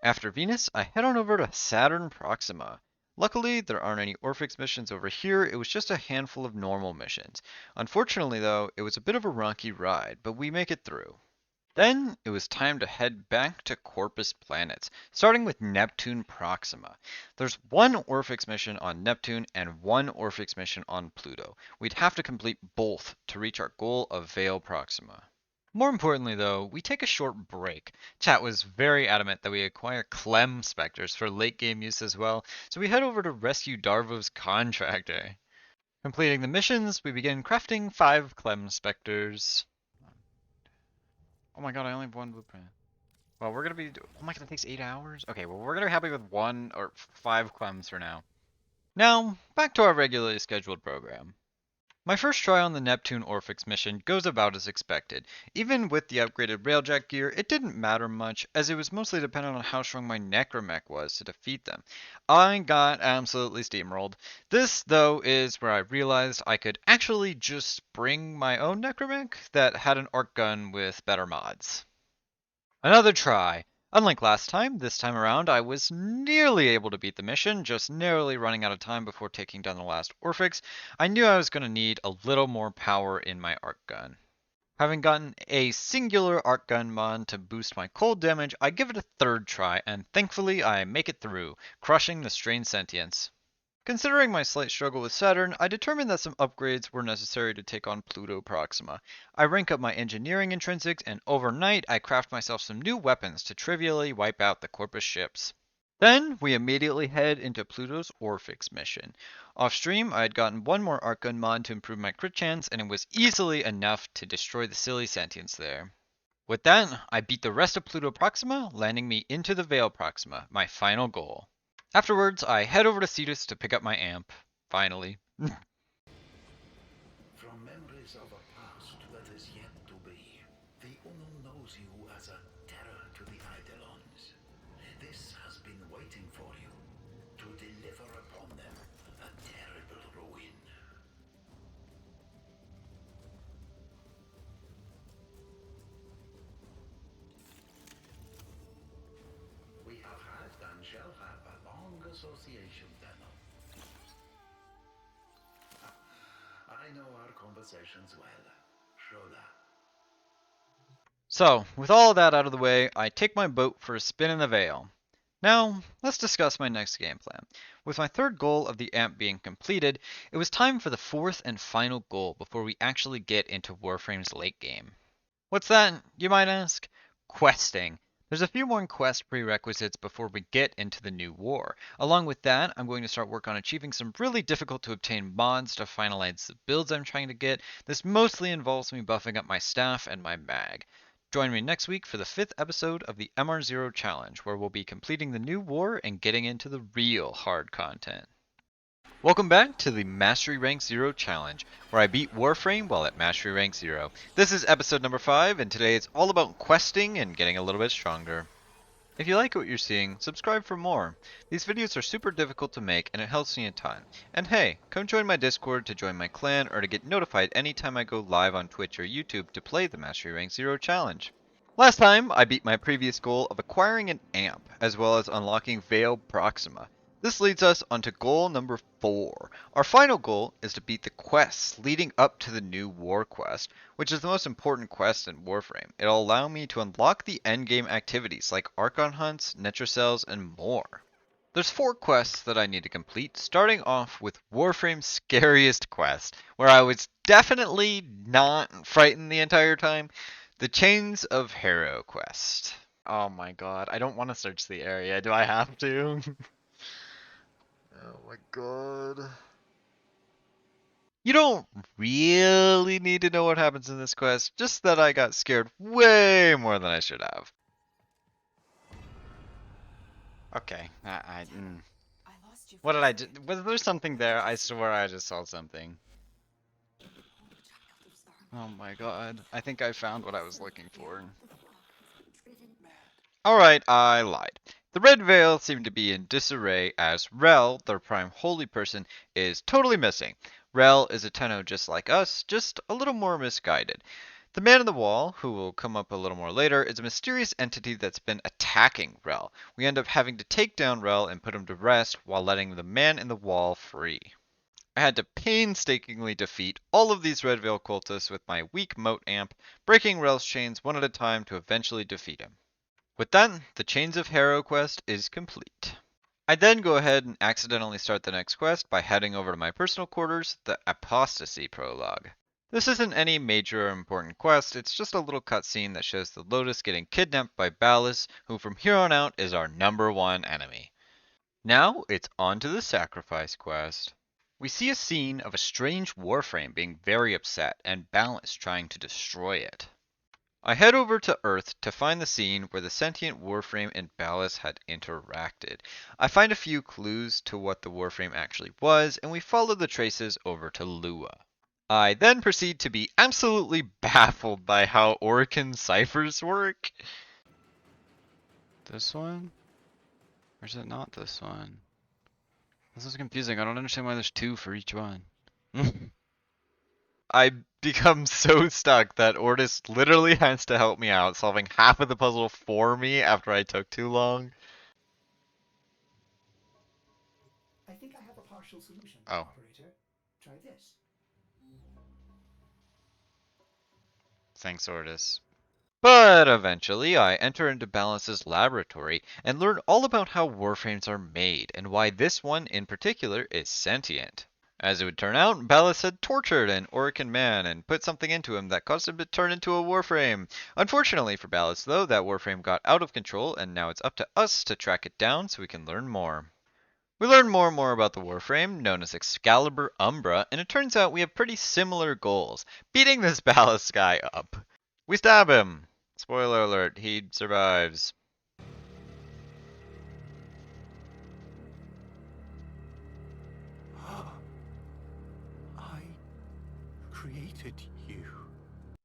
After Venus, I head on over to Saturn Proxima. Luckily, there aren't any Orphix missions over here, it was just a handful of normal missions. Unfortunately though, it was a bit of a rocky ride, but we make it through. Then it was time to head back to Corpus planets, starting with Neptune Proxima. There's one Orphix mission on Neptune and one Orphix mission on Pluto. We'd have to complete both to reach our goal of Veil Proxima. More importantly though, we take a short break. Chat was very adamant that we acquire Clem Spectres for late game use as well, so we head over to rescue Darvo's contractor. Completing the missions, we begin crafting 5 Clem Spectres. Oh my god, I only have 1 blueprint. Well, we're gonna be. Oh my god, it takes 8 hours? Okay, well, we're gonna be happy with 1 or 5 clems for now. Now, back to our regularly scheduled program. My first try on the Neptune Orphix mission goes about as expected. Even with the upgraded Railjack gear, it didn't matter much, as it was mostly dependent on how strong my Necromech was to defeat them. I got absolutely steamrolled. This, though, is where I realized I could actually just bring my own Necromech that had an arc gun with better mods. Another try. Unlike last time, this time around I was nearly able to beat the mission, just narrowly running out of time before taking down the last Orphix. I knew I was going to need a little more power in my arc gun. Having gotten a singular arc gun mod to boost my cold damage, I give it a third try, and thankfully I make it through, crushing the strained sentience. Considering my slight struggle with Saturn, I determined that some upgrades were necessary to take on Pluto Proxima. I rank up my engineering intrinsics, and overnight I craft myself some new weapons to trivially wipe out the Corpus ships. Then we immediately head into Pluto's Orphix mission. Off stream, I had gotten one more arc gun mod to improve my crit chance, and it was easily enough to destroy the silly sentience there. With that, I beat the rest of Pluto Proxima, landing me into the Veil Proxima, my final goal. Afterwards, I head over to Cetus to pick up my amp. Finally. From memories of a past that is yet to be, the Unknown knows you as a terror to the Eidolons. This has been waiting for you, to deliver upon them a terrible ruin. We have had and shall have a long association, Daniel. I know our conversations well. Shola. So, with all that out of the way, I take my boat for a spin in the Vale. Now, let's discuss my next game plan. With my third goal of the AMP being completed, it was time for the fourth and final goal before we actually get into Warframe's late game. What's that, you might ask? Questing. There's a few more quest prerequisites before we get into the new war. Along with that, I'm going to start work on achieving some really difficult to obtain mods to finalize the builds I'm trying to get. This mostly involves me buffing up my staff and my mag. Join me next week for the 5th episode of the MR0 Challenge, where we'll be completing the new war and getting into the real hard content. Welcome back to the Mastery Rank 0 Challenge, where I beat Warframe while at Mastery Rank 0. This is episode number 5, and today it's all about questing and getting a little bit stronger. If you like what you're seeing, subscribe for more. These videos are super difficult to make, and it helps me a ton. And hey, come join my Discord to join my clan or to get notified anytime I go live on Twitch or YouTube to play the Mastery Rank 0 Challenge. Last time, I beat my previous goal of acquiring an amp, as well as unlocking Vale Proxima. This leads us onto goal number 4. Our final goal is to beat the quests leading up to the new war quest, which is the most important quest in Warframe. It'll allow me to unlock the endgame activities like Archon hunts, Netrocells, and more. There's 4 quests that I need to complete, starting off with Warframe's scariest quest, where I was definitely not frightened the entire time. The Chains of Harrow quest. Oh my god, I don't want to search the area. Do I have to? Oh my god. You don't really need to know what happens in this quest, just that I got scared way more than I should have. Okay, what did I do? Was there something there? I swear I just saw something. Oh my god, I think I found what I was looking for. Alright, I lied. The Red Veil seemed to be in disarray as Rel, their prime holy person, is totally missing. Rel is a Tenno just like us, just a little more misguided. The Man in the Wall, who will come up a little more later, is a mysterious entity that's been attacking Rel. We end up having to take down Rel and put him to rest while letting the Man in the Wall free. I had to painstakingly defeat all of these Red Veil cultists with my weak moat amp, breaking Rel's chains one at a time to eventually defeat him. With that, the Chains of Harrow quest is complete. I then go ahead and accidentally start the next quest by heading over to my personal quarters, the Apostasy Prologue. This isn't any major or important quest, it's just a little cutscene that shows the Lotus getting kidnapped by Ballas, who from here on out is our #1 enemy. Now it's on to the Sacrifice quest. We see a scene of a strange Warframe being very upset and Ballas trying to destroy it. I head over to Earth to find the scene where the sentient Warframe and Ballas had interacted. I find a few clues to what the Warframe actually was, and we follow the traces over to Lua. I then proceed to be absolutely baffled by how Orokin ciphers work. This one? Or is it not this one? This is confusing. I don't understand why there's 2 for each one. I become so stuck that Ortis literally has to help me out, solving half of the puzzle for me after I took too long. I think I have a partial solution, Oh. operator. Try this. Thanks, Ortis. But eventually, I enter into Ballas's laboratory and learn all about how Warframes are made and why this one in particular is sentient. As it would turn out, Ballas had tortured an Orokin man and put something into him that caused him to turn into a Warframe. Unfortunately for Ballas, though, that Warframe got out of control, and now it's up to us to track it down so we can learn more. We learn more and more about the Warframe, known as Excalibur Umbra, and it turns out we have pretty similar goals, beating this Ballas guy up. We stab him. Spoiler alert, he survives. I created you.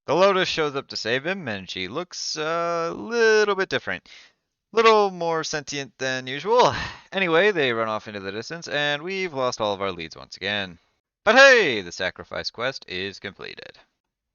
The Lotus shows up to save him, and she looks a little bit different. Little more sentient than usual. Anyway, they run off into the distance, and we've lost all of our leads once again. But hey, the sacrifice quest is completed.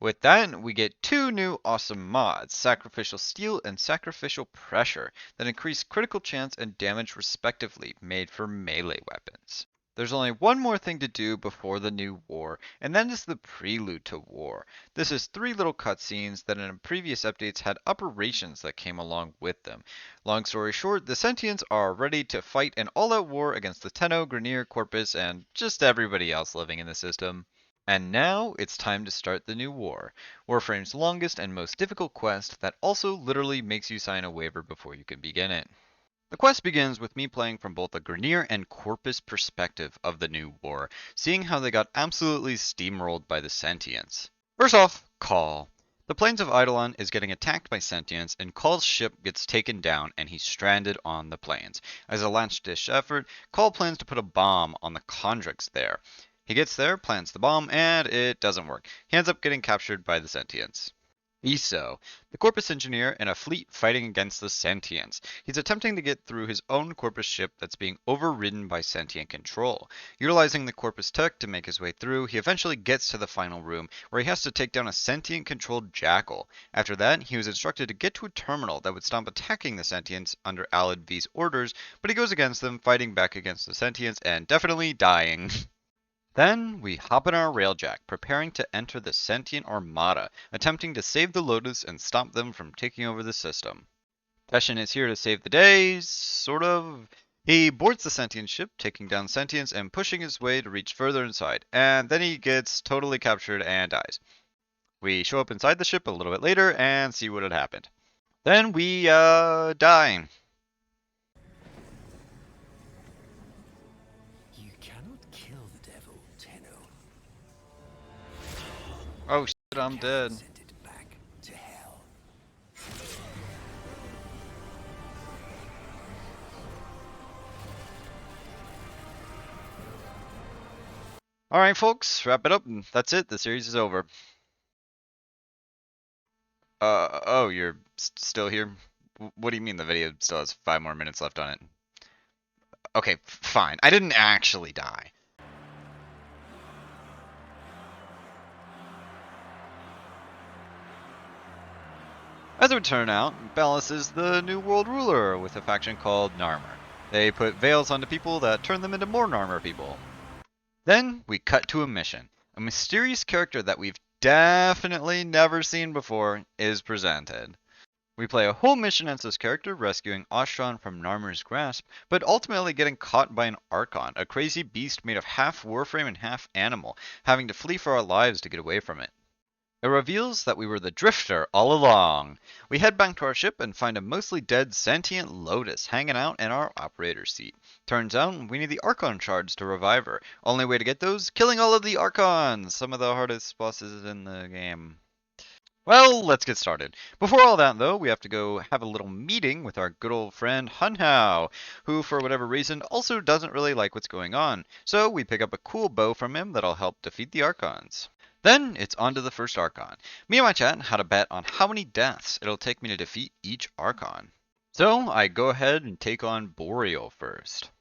With that, we get two new awesome mods, Sacrificial Steel and Sacrificial Pressure, that increase critical chance and damage respectively, made for melee weapons. There's only one more thing to do before the new war, and that is the prelude to war. This is 3 little cutscenes that in previous updates had operations that came along with them. Long story short, the Sentients are ready to fight an all-out war against the Tenno, Grineer, Corpus, and just everybody else living in the system. And now it's time to start the new war, Warframe's longest and most difficult quest that also literally makes you sign a waiver before you can begin it. The quest begins with me playing from both a Grineer and Corpus perspective of the new war, seeing how they got absolutely steamrolled by the Sentients. First off, Call. The plains of Eidolon is getting attacked by Sentients, and Call's ship gets taken down and he's stranded on the plains. As a last-ditch effort, Call plans to put a bomb on the Condrix there. He gets there, plants the bomb, and it doesn't work. He ends up getting captured by the Sentients. Iso, the Corpus engineer in a fleet fighting against the Sentients. He's attempting to get through his own Corpus ship that's being overridden by sentient control. Utilizing the Corpus tech to make his way through, he eventually gets to the final room where he has to take down a sentient-controlled jackal. After that, he was instructed to get to a terminal that would stop attacking the Sentients under Alad V's orders, but he goes against them, fighting back against the Sentients and definitely dying. Then we hop in our railjack, preparing to enter the Sentient Armada, attempting to save the Lotus and stop them from taking over the system. Teshin is here to save the day, sort of. He boards the Sentient ship, taking down Sentients and pushing his way to reach further inside, and then he gets totally captured and dies. We show up inside the ship a little bit later and see what had happened. Then we, die. You cannot kill the devil, Tenno. Oh shit, I'm dead. Send it back to hell. Alright folks, wrap it up and that's it, the series is over. Oh, you're still here? What do you mean the video still has 5 more minutes left on it? Okay, fine. I didn't actually die. As it would turn out, Ballas is the new world ruler with a faction called Narmer. They put veils onto people that turn them into more Narmer people. Then we cut to a mission. A mysterious character that we've definitely never seen before is presented. We play a whole mission as this character, rescuing Ostron from Narmer's grasp, but ultimately getting caught by an Archon, a crazy beast made of half Warframe and half animal, having to flee for our lives to get away from it. It reveals that we were the Drifter all along. We head back to our ship and find a mostly dead sentient Lotus hanging out in our operator's seat. Turns out we need the Archon shards to revive her. Only way to get those? Killing all of the Archons! Some of the hardest bosses in the game. Well, let's get started. Before all that, though, we have to go have a little meeting with our good old friend Hunhao, who, for whatever reason, also doesn't really like what's going on. So we pick up a cool bow from him that'll help defeat the Archons. Then it's on to the first Archon. Me and my chat had a bet on how many deaths it'll take me to defeat each Archon. So I go ahead and take on Boreal first.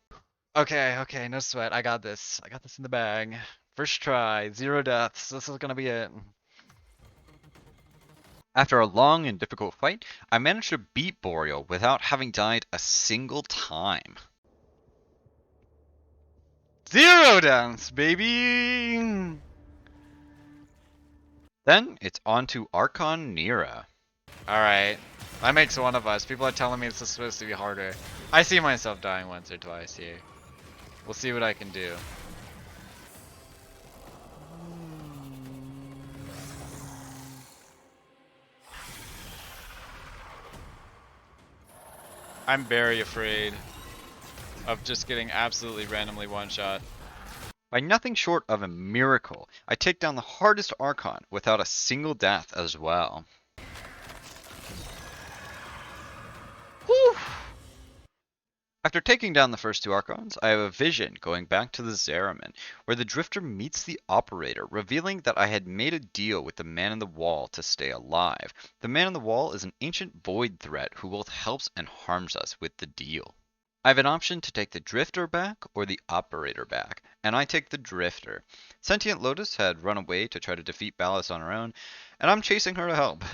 Okay, no sweat. I got this. I got this in the bag. First try, 0 deaths. This is gonna be it. After a long and difficult fight, I managed to beat Boreal without having died a single time. 0 deaths, baby! Then it's on to Archon Nira. Alright, that makes one of us. People are telling me this is supposed to be harder. I see myself dying once or twice here. We'll see what I can do. I'm very afraid of just getting absolutely randomly one-shot. By nothing short of a miracle, I take down the hardest Archon without a single death as well. Whew. I After taking down the first two Archons, I have a vision going back to the Zeraman, where the Drifter meets the Operator, revealing that I had made a deal with the Man in the Wall to stay alive. The Man in the Wall is an ancient void threat who both helps and harms us with the deal. I have an option to take the Drifter back or the Operator back, and I take the Drifter. Sentient Lotus had run away to try to defeat Ballas on her own, and I'm chasing her to help.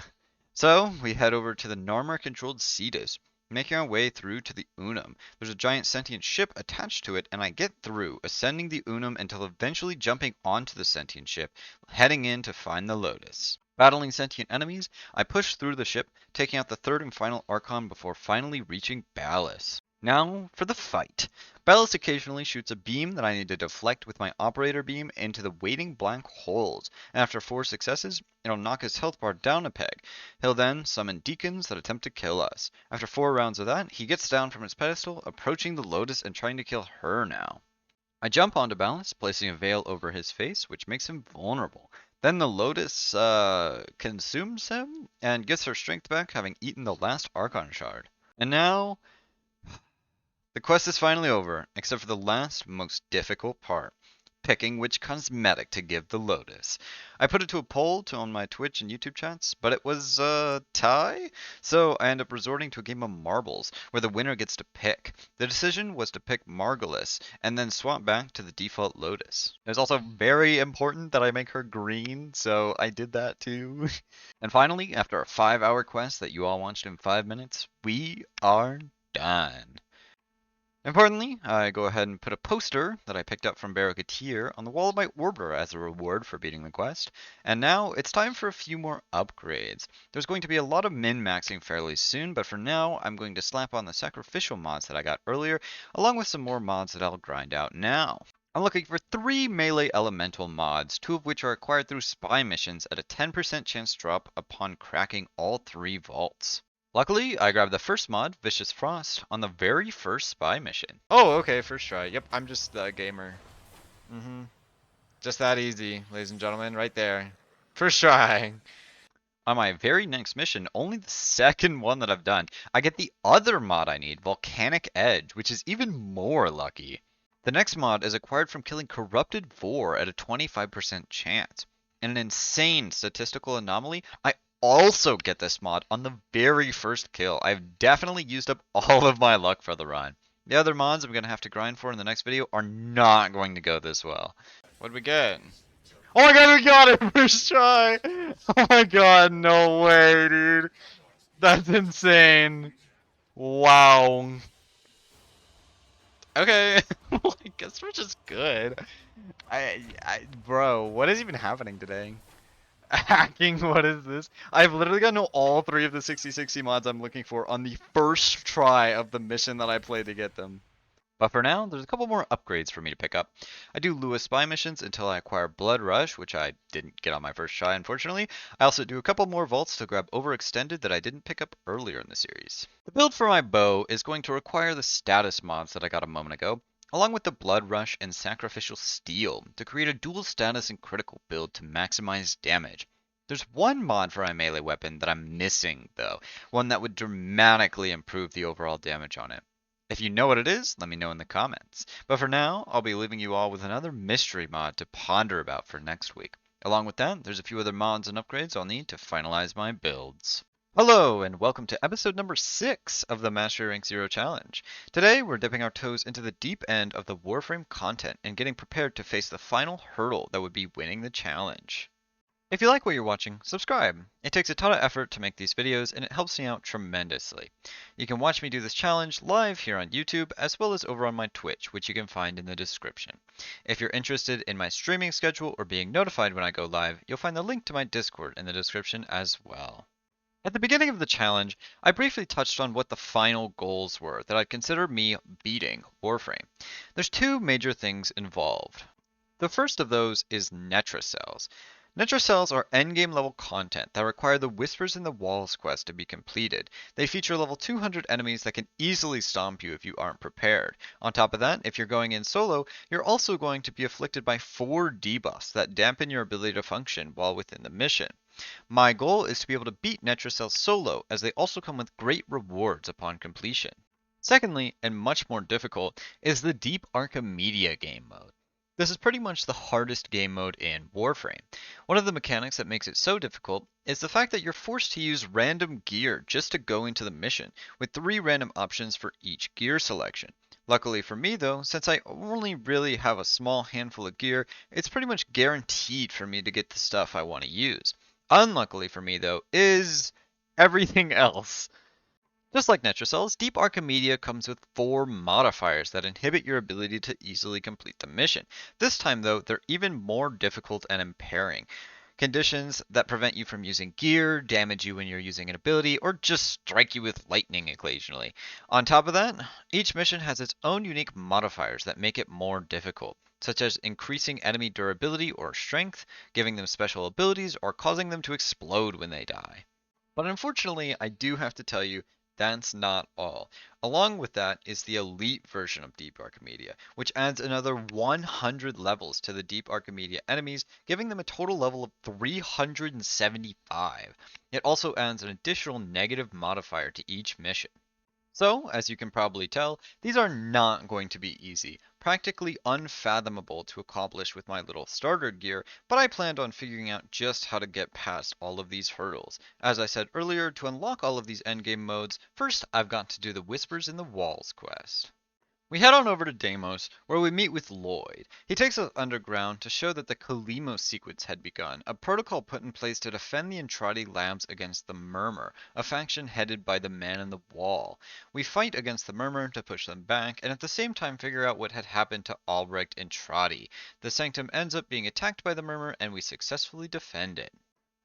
So, we head over to the Narmer-controlled Cetus, making our way through to the Unum. There's a giant sentient ship attached to it, and I get through, ascending the Unum until eventually jumping onto the sentient ship, heading in to find the Lotus. Battling sentient enemies, I push through the ship, taking out the third and final Archon before finally reaching Ballas. Now for the fight. Ballas occasionally shoots a beam that I need to deflect with my operator beam into the waiting black holes, and after 4 successes, it'll knock his health bar down a peg. He'll then summon deacons that attempt to kill us. After 4 rounds of that, he gets down from his pedestal, approaching the Lotus and trying to kill her now. I jump onto Ballas, placing a veil over his face, which makes him vulnerable. Then the Lotus consumes him and gets her strength back, having eaten the last Archon shard. And now the quest is finally over, except for the last, most difficult part, picking which cosmetic to give the Lotus. I put it to a poll on my Twitch and YouTube chats, but it was a tie, so I end up resorting to a game of marbles, where the winner gets to pick. The decision was to pick Margulis, and then swap back to the default Lotus. It was also very important that I make her green, so I did that too. And finally, after a 5-hour quest that you all watched in 5 minutes, we are done. Importantly, I go ahead and put a poster that I picked up from Barricatier on the wall of my Orbiter as a reward for beating the quest, and now it's time for a few more upgrades. There's going to be a lot of min-maxing fairly soon, but for now I'm going to slap on the sacrificial mods that I got earlier, along with some more mods that I'll grind out now. I'm looking for 3 melee elemental mods, 2 of which are acquired through spy missions at a 10% chance drop upon cracking all 3 vaults. Luckily, I grabbed the first mod, Vicious Frost, on the very first spy mission. Oh, okay, first try. Yep, I'm just a gamer. Just that easy, ladies and gentlemen, right there. First try. On my very next mission, only the second one that I've done, I get the other mod I need, Volcanic Edge, which is even more lucky. The next mod is acquired from killing Corrupted Vor at a 25% chance. In an insane statistical anomaly, I also get this mod on the very first kill. I've definitely used up all of my luck for the run. The other mods I'm going to have to grind for in the next video are not going to go this well. What'd we get? Oh my god, we got it! First try! Oh my god, no way, dude. That's insane. Wow. Okay, well, I guess we're just good. Bro, what is even happening today? Hacking, what is this? I've literally got to know all 3 of the 60/60 mods I'm looking for on the first try of the mission that I play to get them. But for now, there's a couple more upgrades for me to pick up. I do Lewis spy missions until I acquire Blood Rush, which I didn't get on my first try, unfortunately. I also do a couple more vaults to grab Overextended that I didn't pick up earlier in the series. The build for my bow is going to require the status mods that I got a moment ago, along with the Blood Rush and Sacrificial Steel, to create a dual status and critical build to maximize damage. There's one mod for my melee weapon that I'm missing, though, one that would dramatically improve the overall damage on it. If you know what it is, let me know in the comments. But for now, I'll be leaving you all with another mystery mod to ponder about for next week. Along with that, there's a few other mods and upgrades I'll need to finalize my builds. Hello, and welcome to episode number 6 of the Mastery Rank Zero Challenge. Today, we're dipping our toes into the deep end of the Warframe content and getting prepared to face the final hurdle that would be winning the challenge. If you like what you're watching, subscribe. It takes a ton of effort to make these videos and it helps me out tremendously. You can watch me do this challenge live here on YouTube as well as over on my Twitch, which you can find in the description. If you're interested in my streaming schedule or being notified when I go live, you'll find the link to my Discord in the description as well. At the beginning of the challenge, I briefly touched on what the final goals were that I'd consider me beating Warframe. There's 2 major things involved. The first of those is Netra Cells. Netra Cells are endgame level content that require the Whispers in the Walls quest to be completed. They feature level 200 enemies that can easily stomp you if you aren't prepared. On top of that, if you're going in solo, you're also going to be afflicted by 4 debuffs that dampen your ability to function while within the mission. My goal is to be able to beat Netra Cells solo, as they also come with great rewards upon completion. Secondly, and much more difficult, is the Deep Archimedia game mode. This is pretty much the hardest game mode in Warframe. One of the mechanics that makes it so difficult is the fact that you're forced to use random gear just to go into the mission, with 3 random options for each gear selection. Luckily for me though, since I only really have a small handful of gear, it's pretty much guaranteed for me to get the stuff I want to use. Unluckily for me though, is everything else. Just like Netrocells, Deep Archimedia comes with 4 modifiers that inhibit your ability to easily complete the mission. This time though, they're even more difficult and impairing. Conditions that prevent you from using gear, damage you when you're using an ability, or just strike you with lightning occasionally. On top of that, each mission has its own unique modifiers that make it more difficult, such as increasing enemy durability or strength, giving them special abilities, or causing them to explode when they die. But unfortunately, I do have to tell you, that's not all. Along with that is the elite version of Deep Archimedia, which adds another 100 levels to the Deep Archimedia enemies, giving them a total level of 375. It also adds an additional negative modifier to each mission. So, as you can probably tell, these are not going to be easy, practically unfathomable to accomplish with my little starter gear, but I planned on figuring out just how to get past all of these hurdles. As I said earlier, to unlock all of these endgame modes, first I've got to do the Whispers in the Walls quest. We head on over to Deimos, where we meet with Lloyd. He takes us underground to show that the Kalemos sequence had begun, a protocol put in place to defend the Entradi labs against the Murmur, a faction headed by the Man in the Wall. We fight against the Murmur to push them back, and at the same time figure out what had happened to Albrecht Entradi. The Sanctum ends up being attacked by the Murmur, and we successfully defend it.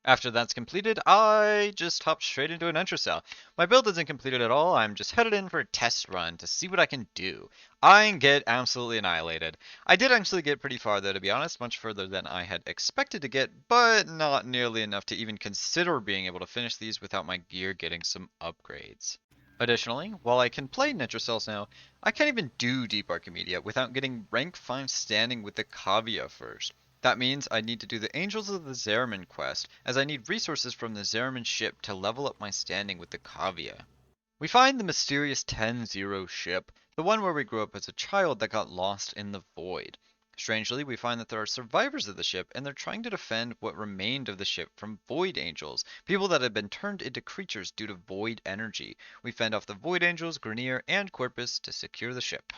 After that's completed, I just hop straight into an Entrecell. My build isn't completed at all, I'm just headed in for a test run to see what I can do. I get absolutely annihilated. I did actually get pretty far though, to be honest, much further than I had expected to get, but not nearly enough to even consider being able to finish these without my gear getting some upgrades. Additionally, while I can play Nitrocells now, I can't even do Deep Archimedia without getting rank 5 standing with the Kavia first. That means I need to do the Angels of the Zeramin quest, as I need resources from the Zeramin ship to level up my standing with the Kavia. We find the mysterious 10-0 ship, the one where we grew up as a child that got lost in the void. Strangely, we find that there are survivors of the ship, and they're trying to defend what remained of the ship from Void Angels, people that had been turned into creatures due to void energy. We fend off the Void Angels, Grenier, and Corpus to secure the ship.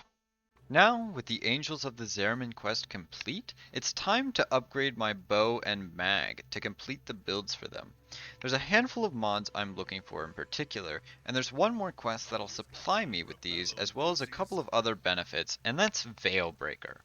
Now, with the Angels of the Zeramin quest complete, it's time to upgrade my bow and mag to complete the builds for them. There's a handful of mods I'm looking for in particular, and there's one more quest that'll supply me with these as well as a couple of other benefits, and that's Veilbreaker.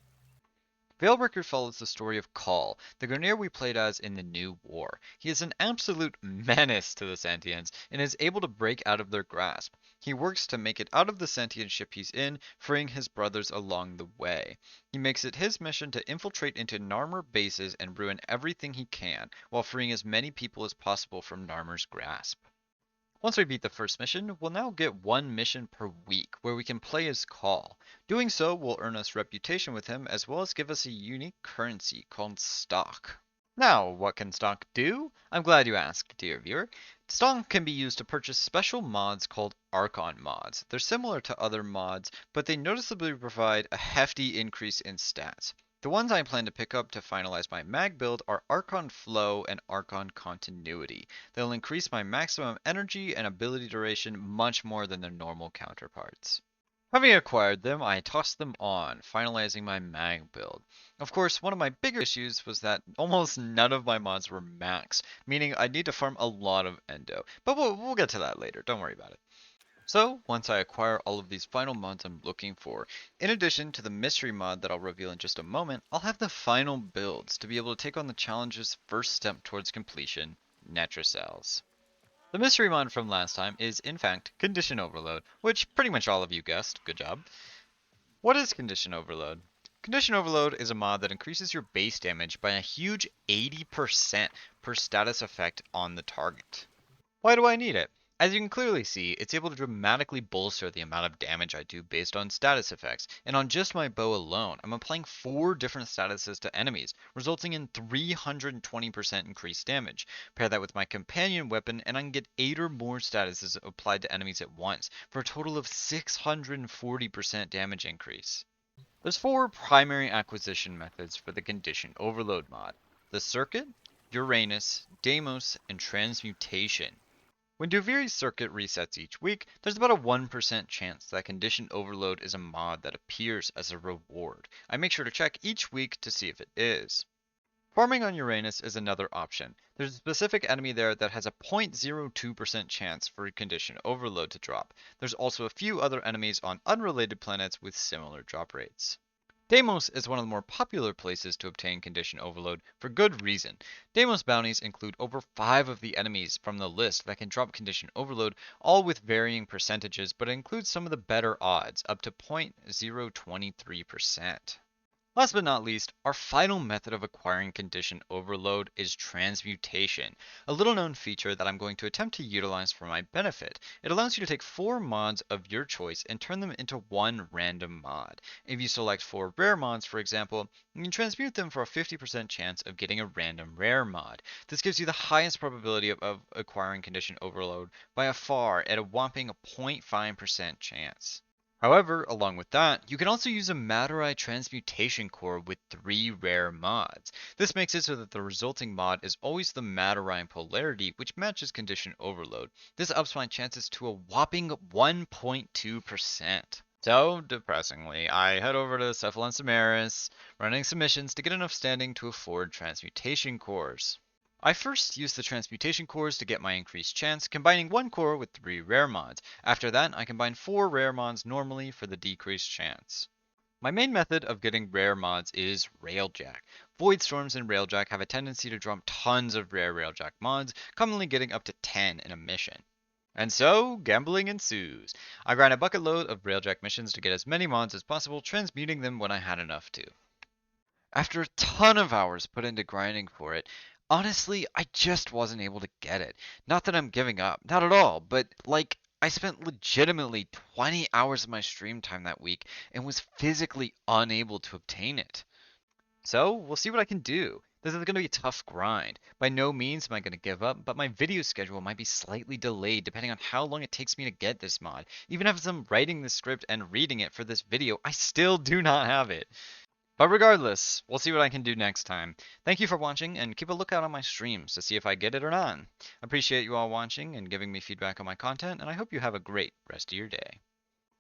Veilbreaker follows the story of Call, the Grenier we played as in the New War. He is an absolute menace to the Sentients and is able to break out of their grasp. He works to make it out of the sentient ship he's in, freeing his brothers along the way. He makes it his mission to infiltrate into Narmer bases and ruin everything he can, while freeing as many people as possible from Narmer's grasp. Once we beat the first mission, we'll now get one mission per week, where we can play as Call. Doing so will earn us reputation with him, as well as give us a unique currency called Stock. Now, what can Stock do? I'm glad you asked, dear viewer. Stock can be used to purchase special mods called Archon mods. They're similar to other mods, but they noticeably provide a hefty increase in stats. The ones I plan to pick up to finalize my mag build are Archon Flow and Archon Continuity. They'll increase my maximum energy and ability duration much more than their normal counterparts. Having acquired them, I tossed them on, finalizing my mag build. Of course, one of my bigger issues was that almost none of my mods were maxed, meaning I'd need to farm a lot of endo. But we'll get to that later, don't worry about it. So, once I acquire all of these final mods I'm looking for, in addition to the mystery mod that I'll reveal in just a moment, I'll have the final builds to be able to take on the challenge's first step towards completion, Netrocells. The mystery mod from last time is, in fact, Condition Overload, which pretty much all of you guessed, good job. What is Condition Overload? Condition Overload is a mod that increases your base damage by a huge 80% per status effect on the target. Why do I need it? As you can clearly see, it's able to dramatically bolster the amount of damage I do based on status effects, and on just my bow alone, I'm applying 4 different statuses to enemies, resulting in 320% increased damage. Pair that with my companion weapon, and I can get 8 or more statuses applied to enemies at once, for a total of 640% damage increase. There's 4 primary acquisition methods for the Condition Overload mod: the Circuit, Uranus, Deimos, and Transmutation. When Duviri's circuit resets each week, there's about a 1% chance that Condition Overload is a mod that appears as a reward. I make sure to check each week to see if it is. Farming on Uranus is another option. There's a specific enemy there that has a 0.02% chance for Condition Overload to drop. There's also a few other enemies on unrelated planets with similar drop rates. Deimos is one of the more popular places to obtain Condition Overload for good reason. Deimos bounties include over 5 of the enemies from the list that can drop Condition Overload, all with varying percentages, but it includes some of the better odds, up to 0.023%. Last but not least, our final method of acquiring Condition Overload is Transmutation, a little known feature that I'm going to attempt to utilize for my benefit. It allows you to take 4 mods of your choice and turn them into one random mod. If you select 4 rare mods, for example, you can transmute them for a 50% chance of getting a random rare mod. This gives you the highest probability of acquiring Condition Overload by a far at a whopping 0.5% chance. However, along with that, you can also use a Madurai transmutation core with 3 rare mods. This makes it so that the resulting mod is always the Madurai polarity, which matches Condition Overload. This ups my chances to a whopping 1.2%. So, depressingly, I head over to Cephalon Samaris, running some missions to get enough standing to afford transmutation cores. I first use the transmutation cores to get my increased chance, combining 1 core with 3 rare mods. After that, I combine 4 rare mods normally for the decreased chance. My main method of getting rare mods is Railjack. Void Storms and Railjack have a tendency to drop tons of rare Railjack mods, commonly getting up to 10 in a mission. And so, gambling ensues. I grind a bucket load of Railjack missions to get as many mods as possible, transmuting them when I had enough to. After a ton of hours put into grinding for it, honestly, I just wasn't able to get it. Not that I'm giving up, not at all, but like, I spent legitimately 20 hours of my stream time that week and was physically unable to obtain it. So, we'll see what I can do. This is going to be a tough grind. By no means am I going to give up, but my video schedule might be slightly delayed depending on how long it takes me to get this mod. Even if I'm writing the script and reading it for this video, I still do not have it. But regardless, we'll see what I can do next time. Thank you for watching, and keep a lookout on my streams to see if I get it or not. I appreciate you all watching and giving me feedback on my content, and I hope you have a great rest of your day.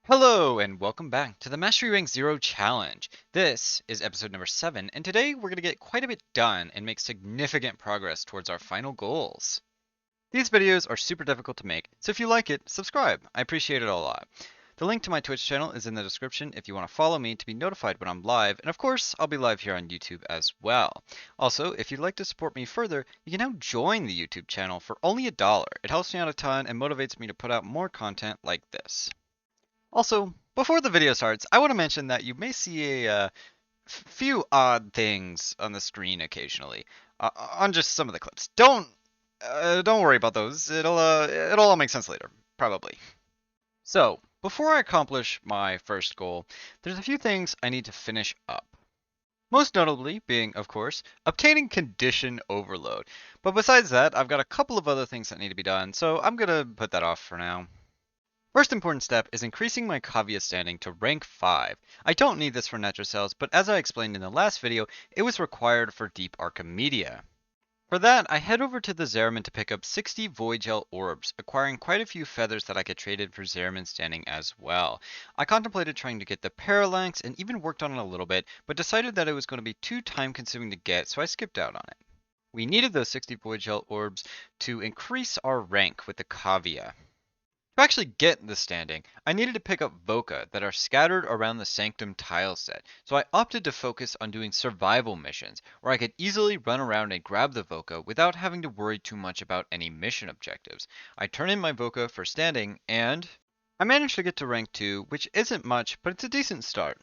Hello, and welcome back to the Mastery Rank 0 Challenge. This is episode number 7, and today we're going to get quite a bit done and make significant progress towards our final goals. These videos are super difficult to make, so if you like it, subscribe. I appreciate it a lot. The link to my Twitch channel is in the description if you want to follow me to be notified when I'm live, and of course, I'll be live here on YouTube as well. Also, if you'd like to support me further, you can now join the YouTube channel for only $1. It helps me out a ton and motivates me to put out more content like this. Also, before the video starts, I want to mention that you may see a few odd things on the screen occasionally, on just some of the clips. Don't worry about those. It'll all make sense later, probably. So, before I accomplish my first goal, there's a few things I need to finish up. Most notably being, of course, obtaining Condition Overload. But besides that, I've got a couple of other things that need to be done, so I'm gonna put that off for now. First important step is increasing my Kavya standing to rank 5. I don't need this for Netrocels, but as I explained in the last video, it was required for Deep Archimedia. For that, I head over to the Zeraman to pick up 60 Void Gel Orbs, acquiring quite a few feathers that I could trade in for Zeraman standing as well. I contemplated trying to get the Parallax and even worked on it a little bit, but decided that it was going to be too time consuming to get, so I skipped out on it. We needed those 60 Void Gel Orbs to increase our rank with the Kavya. To actually get the standing, I needed to pick up Voca that are scattered around the Sanctum tile set, so I opted to focus on doing survival missions, where I could easily run around and grab the Voca without having to worry too much about any mission objectives. I turn in my Voca for standing, and I managed to get to rank 2, which isn't much, but it's a decent start.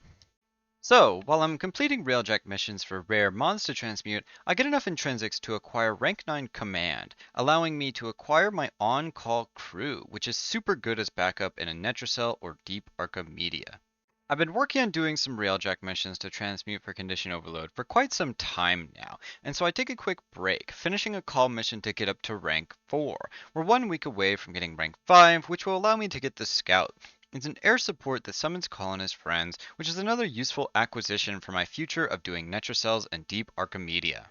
So, while I'm completing Railjack missions for rare mods to transmute, I get enough intrinsics to acquire rank 9 command, allowing me to acquire my on-call crew, which is super good as backup in a Netracell or Deep Archimedia. I've been working on doing some Railjack missions to transmute for condition overload for quite some time now, and so I take a quick break, finishing a call mission to get up to rank 4. We're 1 week away from getting rank 5, which will allow me to get the Scout. It's an air support that summons colonist friends, which is another useful acquisition for my future of doing Netracells and Deep Archimedia.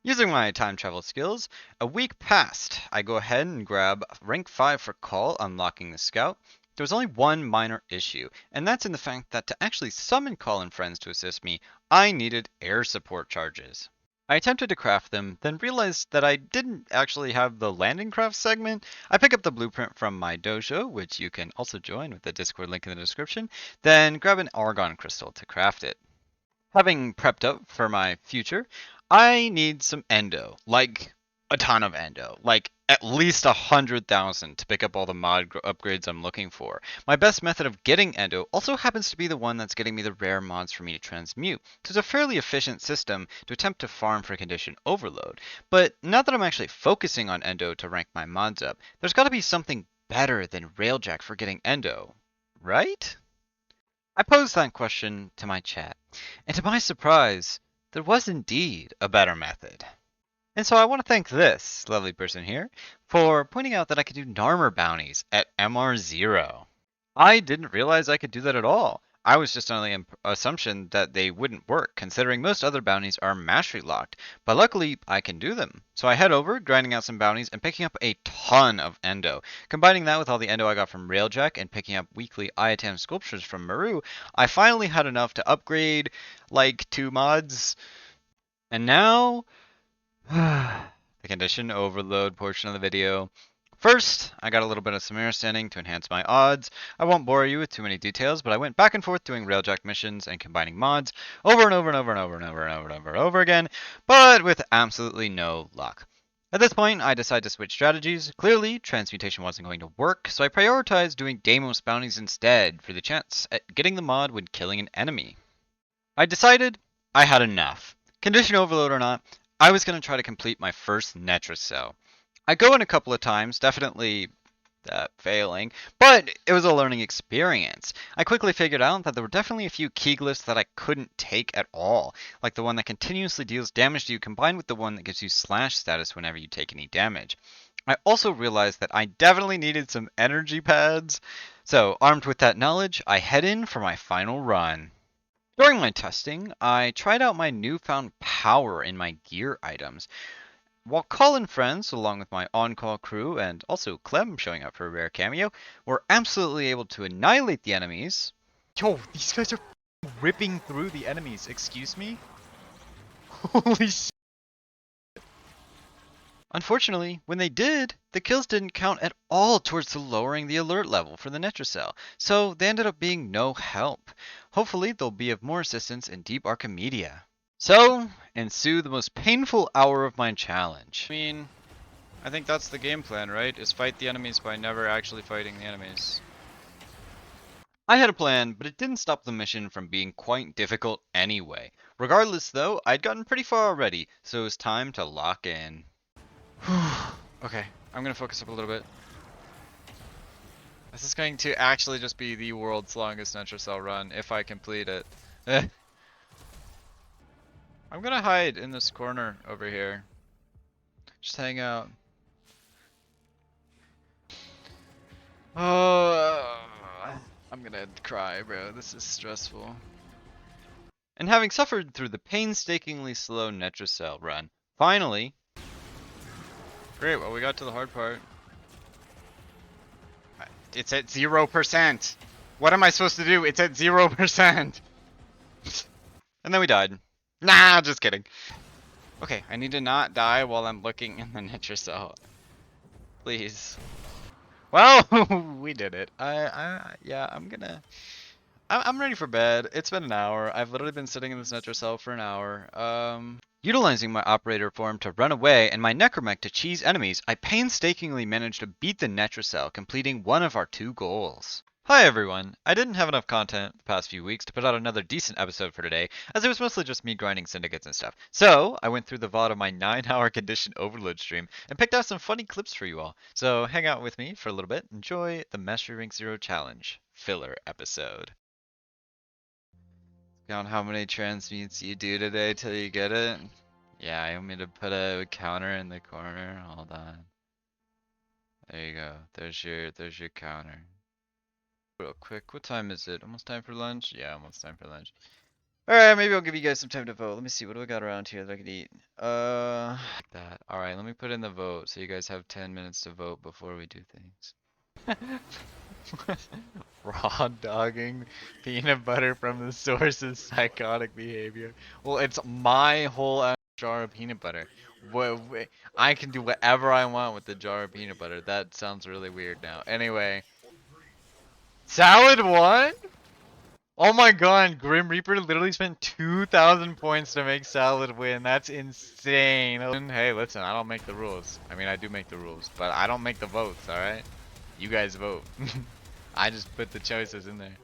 Using my time travel skills, a week passed. I go ahead and grab rank 5 for call, unlocking the Scout. There was only one minor issue, and that's in the fact that to actually summon call and friends to assist me, I needed air support charges. I attempted to craft them, then realized that I didn't actually have the landing craft segment. I pick up the blueprint from my dojo, which you can also join with the Discord link in the description, then grab an argon crystal to craft it. Having prepped up for my future, I need some endo, like a ton of endo, like at least 100,000 to pick up all the mod upgrades I'm looking for. My best method of getting endo also happens to be the one that's getting me the rare mods for me to transmute, so it's a fairly efficient system to attempt to farm for condition overload. But now that I'm actually focusing on endo to rank my mods up, there's got to be something better than Railjack for getting endo, right? I posed that question to my chat, and to my surprise, there was indeed a better method. And so I want to thank this lovely person here for pointing out that I could do Narmer bounties at MR0. I didn't realize I could do that at all. I was just under the assumption that they wouldn't work, considering most other bounties are mastery locked, but luckily I can do them. So I head over, grinding out some bounties, and picking up a ton of endo. Combining that with all the endo I got from Railjack and picking up weekly Iatam sculptures from Maru, I finally had enough to upgrade like 2 mods. And now, the condition overload portion of the video. First, I got a little bit of Samira standing to enhance my odds. I won't bore you with too many details, but I went back and forth doing Railjack missions and combining mods over and over and over and over and over and over and over and over again, but with absolutely no luck. At this point, I decided to switch strategies. Clearly, transmutation wasn't going to work, so I prioritized doing Deimos bounties instead for the chance at getting the mod when killing an enemy. I decided I had enough. Condition overload or not, I was going to try to complete my first Netracell. I go in a couple of times, definitely failing, but it was a learning experience. I quickly figured out that there were definitely a few key glyphs that I couldn't take at all, like the one that continuously deals damage to you combined with the one that gives you slash status whenever you take any damage. I also realized that I definitely needed some energy pads, so armed with that knowledge, I head in for my final run. During my testing, I tried out my newfound power in my gear items. While calling friends, along with my on-call crew and also Clem showing up for a rare cameo, were absolutely able to annihilate the enemies. Yo, these guys are ripping through the enemies. Excuse me? Holy shit. Unfortunately, when they did, the kills didn't count at all towards the lowering the alert level for the Netracell, so they ended up being no help. Hopefully, they'll be of more assistance in Deep Archimedia. So, ensue the most painful hour of my challenge. I mean, I think that's the game plan, right? Is fight the enemies by never actually fighting the enemies. I had a plan, but it didn't stop the mission from being quite difficult anyway. Regardless though, I'd gotten pretty far already, so it was time to lock in. Okay, I'm gonna focus up a little bit. This is going to actually just be the world's longest Netracell run if I complete it. I'm gonna hide in this corner over here. Just hang out. Oh, I'm gonna cry, bro. This is stressful. And having suffered through the painstakingly slow Netracell run, finally... Great, well we got to the hard part. It's at 0%! What am I supposed to do? It's at 0%! And then we died. Nah, just kidding. Okay, I need to not die while I'm looking in the Netracell. Please. Well, we did it. Yeah, I'm ready for bed. It's been an hour. I've literally been sitting in this Netracell for an hour. Utilizing my operator form to run away and my necromech to cheese enemies, I painstakingly managed to beat the Netracell, completing one of our 2 goals. Hi everyone! I didn't have enough content the past few weeks to put out another decent episode for today, as it was mostly just me grinding syndicates and stuff. So, I went through the VOD of my 9-hour condition overload stream and picked out some funny clips for you all. So, hang out with me for a little bit, enjoy the Mastery Rank Zero Challenge filler episode. Count how many transmutes you do today till you get it? Yeah, I want me to put a counter in the corner. Hold on. There you go. There's your counter. Real quick, what time is it? Almost time for lunch? Yeah, almost time for lunch. Alright, maybe I'll give you guys some time to vote. Let me see, what do I got around here that I could eat? Like that. Alright, let me put in the vote so you guys have 10 minutes to vote before we do things. Raw dogging peanut butter from the source is psychotic behavior. Well, it's my whole ass jar of peanut butter. I can do whatever I want with the jar of peanut butter. That sounds really weird now. Anyway. Salad won? Oh my god, Grim Reaper literally spent 2,000 points to make Salad win. That's insane. Hey, listen, I don't make the rules. I mean, I do make the rules, but I don't make the votes, alright? You guys vote. I just put the choices in there.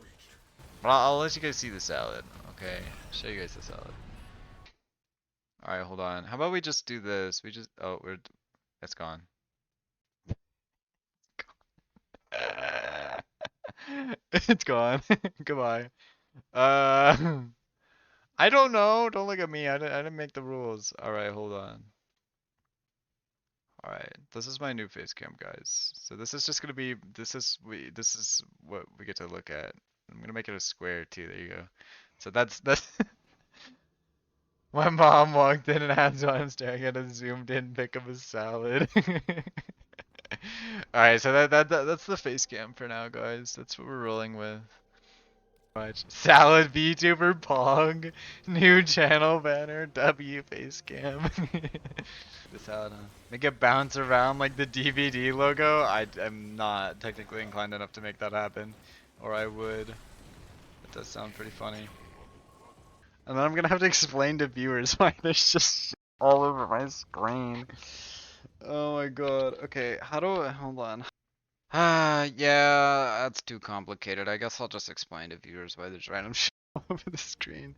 But I'll let you guys see the salad, okay? Show you guys the salad. Alright, hold on. How about we just do this? Oh, it's gone. It's gone. Goodbye. I don't know. Don't look at me. I didn't make the rules. Alright, hold on. Alright, this is my new face cam, guys. So this is just gonna be, this is what we get to look at. I'm gonna make it a square too, there you go. So that's my mom walked in and asked why I'm staring at a zoomed in pic of a salad. Alright, so that's the face cam for now, guys. That's what we're rolling with. Salad VTuber Pong, new channel banner, W face cam. The salad, huh? Make it bounce around like the DVD logo. I'm not technically inclined enough to make that happen, or I would. It does sound pretty funny. And then I'm gonna have to explain to viewers why there's just shit all over my screen. Oh my god. Okay, how do I, hold on. Yeah, that's too complicated. I guess I'll just explain to viewers why there's random shit all over the screen.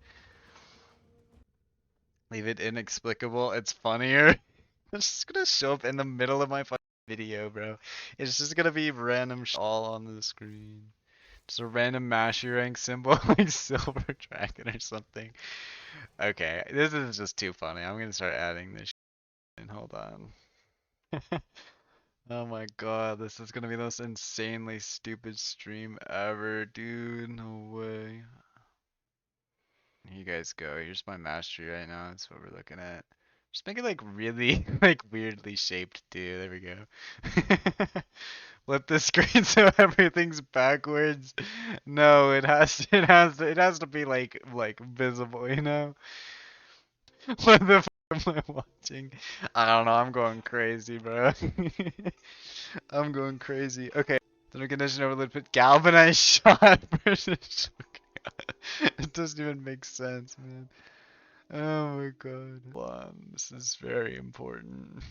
Leave it inexplicable. It's funnier. It's just gonna show up in the middle of my fucking video, bro. It's just gonna be random shit all on the screen. Just a random Mastery Rank symbol, like Silver Dragon or something. Okay, this is just too funny. I'm gonna start adding this shit in. Hold on. Oh my god, this is gonna be the most insanely stupid stream ever, dude. No way. Here you guys go. Here's my mastery right now. That's what we're looking at. Just make it like really, like weirdly shaped too. There we go. Flip the screen so everything's backwards. No, it has to be like visible, you know? What the f am I watching? I don't know, I'm going crazy, bro. I'm going crazy. Okay. Thermal condition overload put galvanized shot versus it doesn't even make sense, man. Oh my god. Hold on. This is very important.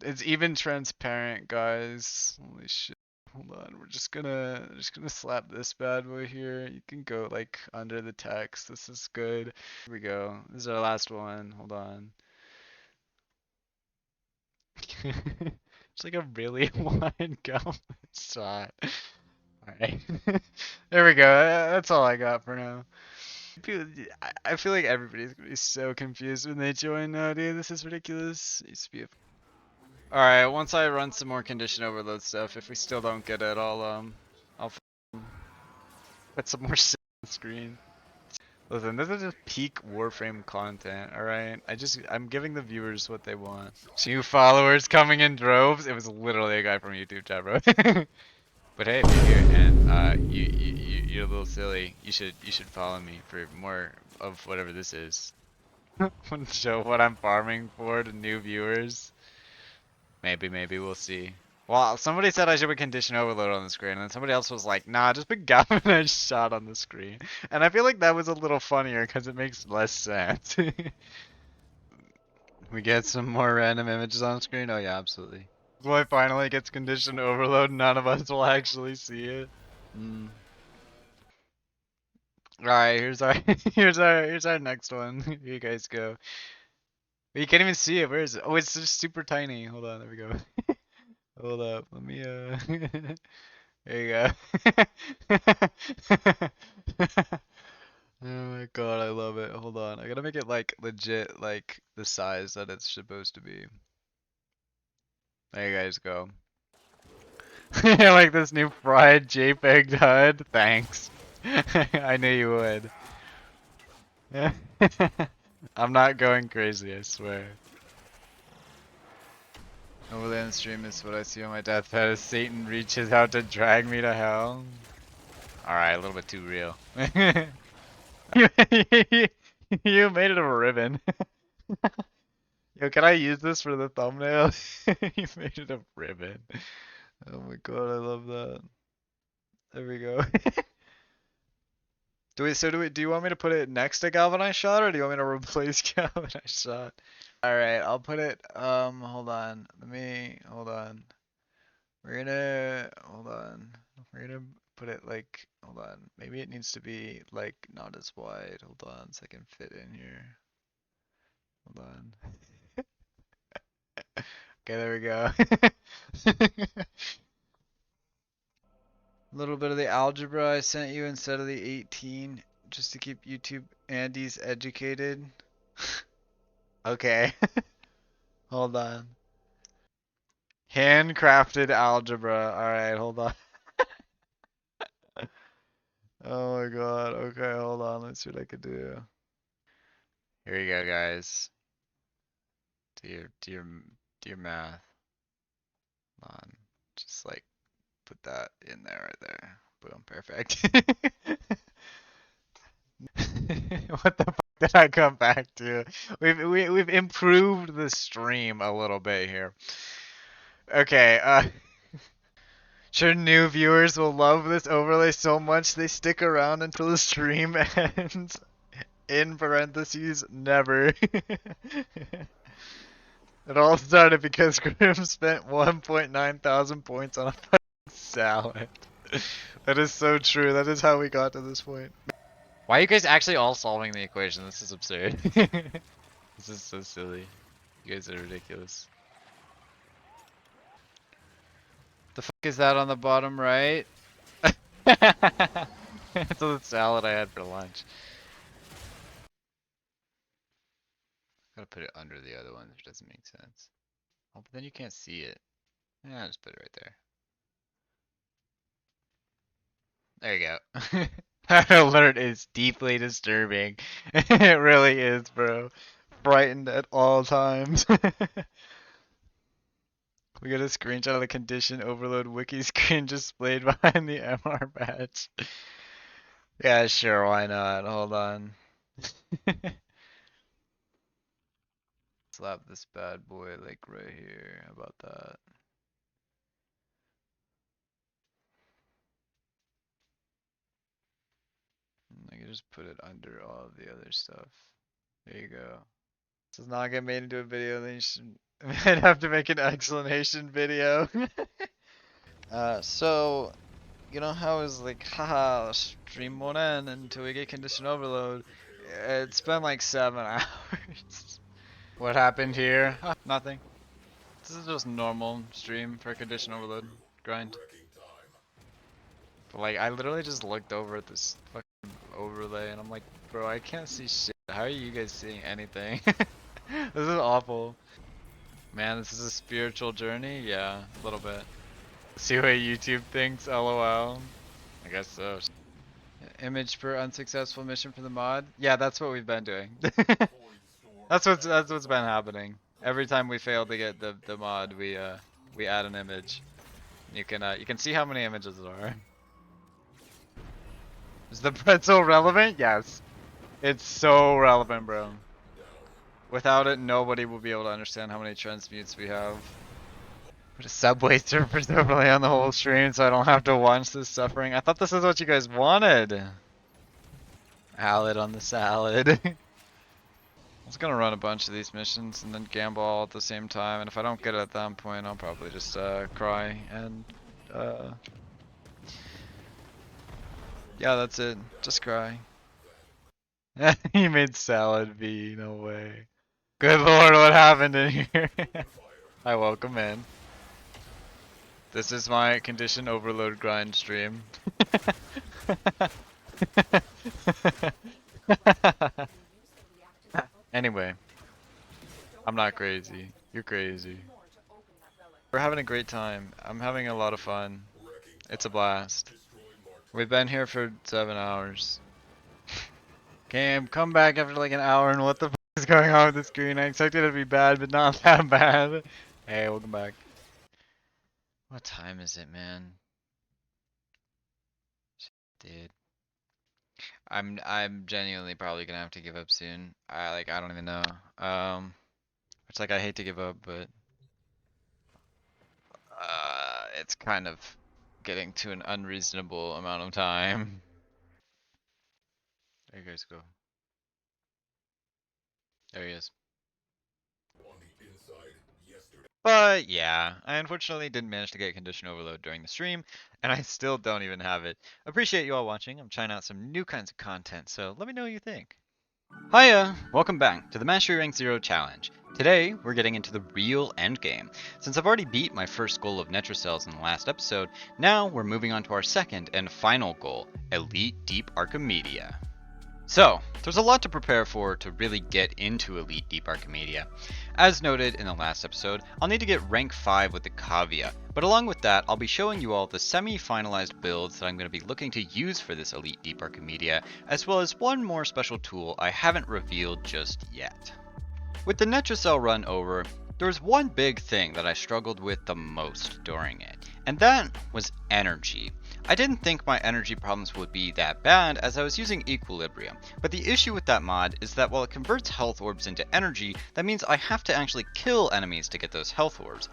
It's even transparent, guys. Holy shit. Hold on, we're just gonna slap this bad boy here. You can go like under the text. This is good. Here we go. This is our last one. Hold on. It's like a really wide gauntlet shot. Alright. There we go. That's all I got for now. I feel like everybody's gonna be so confused when they join now, dude. This is ridiculous. It used to be a... Alright, once I run some more condition overload stuff, if we still don't get it, I'll put some more shit on the screen. Listen, this is just peak Warframe content, alright? I'm giving the viewers what they want. 2 followers coming in droves? It was literally a guy from YouTube chat, bro. But hey, if you're here and you're a little silly, you should follow me for more of whatever this is. Want to show what I'm farming for to new viewers? Maybe we'll see. Well, somebody said I should put condition overload on the screen, and then somebody else was like, nah, just put galvanized shot on the screen. And I feel like that was a little funnier because it makes less sense. We get some more random images on screen? Oh yeah, absolutely. Boy finally gets condition overload, none of us will actually see it. Alright, here's our here's our next one. Here you guys go. You can't even see it. Where is it? Oh, it's just super tiny. Hold on, there we go. Hold up. Let me there you go. Oh my god, I love it. Hold on. I gotta make it like legit like the size that it's supposed to be. There you guys go. Like this new fried JPEG HUD. Thanks. I knew you would. I'm not going crazy, I swear. Overland stream is what I see on my deathbed as Satan reaches out to drag me to hell. Alright, a little bit too real. You made it a ribbon. Yo, can I use this for the thumbnail? You made it a ribbon. Oh my god, I love that. There we go. Do you want me to put it next to galvanized shot or do you want me to replace galvanized shot? Alright, I'll put it hold on. Hold on. Hold on. We're gonna put it like, hold on. Maybe it needs to be like not as wide. Hold on so I can fit in here. Hold on. Okay, there we go. A little bit of the algebra I sent you instead of the 18, just to keep YouTube Andes educated. Okay. Hold on. Handcrafted algebra. Alright, hold on. Oh my god. Okay, hold on. Let's see what I could do. Here you go, guys. Do your math. Hold on. Just like put that in there right there. Boom, perfect. What the fuck did I come back to? We've improved the stream a little bit here. Okay, sure new viewers will love this overlay so much they stick around until the stream ends. In parentheses, never. It all started because Grim spent 1.9 thousand points on a fucking salad. That is so true. That is how we got to this point. Why are you guys actually all solving the equation? This is absurd. This is so silly. You guys are ridiculous. The fuck is that on the bottom right? It's the salad I had for lunch. Gotta put it under the other one, which doesn't make sense. Oh, but then you can't see it. Yeah, I'll just put it right there. There you go. That alert is deeply disturbing. It really is, bro. Frightened at all times. We got a screenshot of the condition overload wiki screen displayed behind the MR badge. Yeah, sure, why not? Hold on. Slap this bad boy like right here. How about that? I can just put it under all of the other stuff. There you go. This does not get made into a video, then you should I'd have to make an explanation video. So you know how it's like, haha, stream won't end until we get condition overload. It's been like 7 hours. What happened here? Nothing. This is just normal stream for condition overload grind. But like, I literally just looked over at this fucking overlay and I'm like, bro, I can't see shit. How are you guys seeing anything? This is awful. Man, this is a spiritual journey? Yeah, a little bit. See what YouTube thinks, lol. I guess so. Image per unsuccessful mission for the mod? Yeah, that's what we've been doing. That's what's been happening. Every time we fail to get the mod, we add an image. You can see how many images there are. Is the pretzel relevant? Yes. It's so relevant, bro. Without it, nobody will be able to understand how many transmutes we have. Put a Subway Surfers overlay on the whole stream so I don't have to watch this suffering. I thought this is what you guys wanted. Salad on the salad. was gonna run a bunch of these missions and then gamble all at the same time, and if I don't get it at that point, I'll probably just cry and yeah, that's it. Just cry. He made salad V, no way. Good lord, what happened in here? Hi, welcome in. This is my condition overload grind stream. Anyway, I'm not crazy. You're crazy. We're having a great time. I'm having a lot of fun. It's a blast. We've been here for 7 hours. Cam, come back after like an hour and what the f is going on with the screen? I expected it to be bad, but not that bad. Hey, welcome back. What time is it, man? Dude. I'm genuinely probably gonna have to give up soon. I don't even know. It's like I hate to give up, but it's kind of getting to an unreasonable amount of time. There you guys go. There he is. But yeah, I unfortunately didn't manage to get condition overload during the stream, and I still don't even have it. Appreciate you all watching. I'm trying out some new kinds of content, so let me know what you think. Hiya! Welcome back to the Mastery Rank Zero Challenge. Today, we're getting into the real endgame. Since I've already beat my first goal of Netrocells in the last episode, now we're moving on to our second and final goal, Elite Deep Archimedia. So, there's a lot to prepare for to really get into Elite Deep Archimedia. As noted in the last episode, I'll need to get rank 5 with the Cavia, but along with that, I'll be showing you all the semi-finalized builds that I'm going to be looking to use for this Elite Deep Archimedia, as well as one more special tool I haven't revealed just yet. With the Netrocell run over, there was one big thing that I struggled with the most during it, and that was energy. I didn't think my energy problems would be that bad as I was using Equilibrium, but the issue with that mod is that while it converts health orbs into energy, that means I have to actually kill enemies to get those health orbs.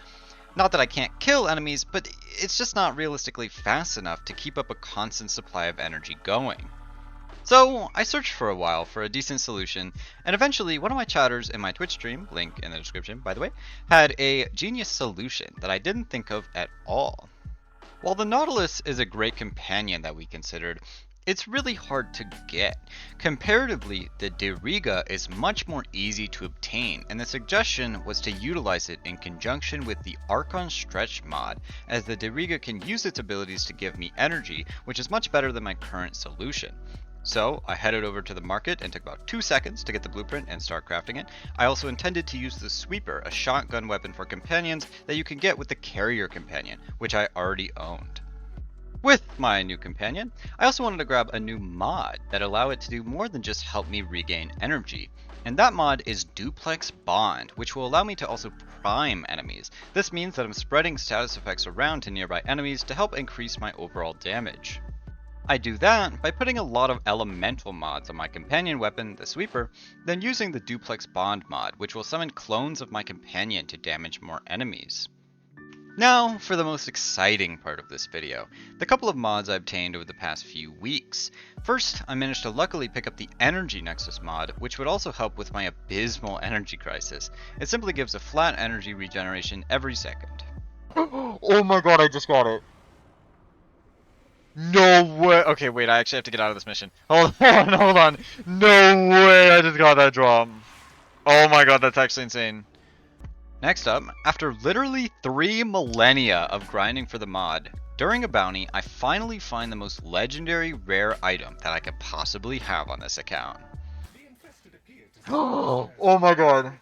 Not that I can't kill enemies, but it's just not realistically fast enough to keep up a constant supply of energy going. So I searched for a while for a decent solution, and eventually one of my chatters in my Twitch stream, link in the description by the way, had a genius solution that I didn't think of at all. While the Nautilus is a great companion that we considered, it's really hard to get. Comparatively, the Diriga is much more easy to obtain, and the suggestion was to utilize it in conjunction with the Archon Stretch mod, as the Diriga can use its abilities to give me energy, which is much better than my current solution. So I headed over to the market and took about 2 seconds to get the blueprint and start crafting it. I also intended to use the Sweeper, a shotgun weapon for companions that you can get with the Carrier Companion, which I already owned. With my new companion, I also wanted to grab a new mod that allow it to do more than just help me regain energy. And that mod is Duplex Bond, which will allow me to also prime enemies. This means that I'm spreading status effects around to nearby enemies to help increase my overall damage. I do that by putting a lot of elemental mods on my companion weapon, the Sweeper, then using the Duplex Bond mod, which will summon clones of my companion to damage more enemies. Now, for the most exciting part of this video, the couple of mods I obtained over the past few weeks. First, I managed to luckily pick up the Energy Nexus mod, which would also help with my abysmal energy crisis. It simply gives a flat energy regeneration every second. Oh my god, I just got it. No way. Okay, wait, I actually have to get out of this mission. Hold on, hold on. No way, I just got that drop. Oh my god, that's actually insane. Next up, after literally 3 millennia of grinding for the mod, during a bounty, I finally find the most legendary rare item that I could possibly have on this account. Oh my god.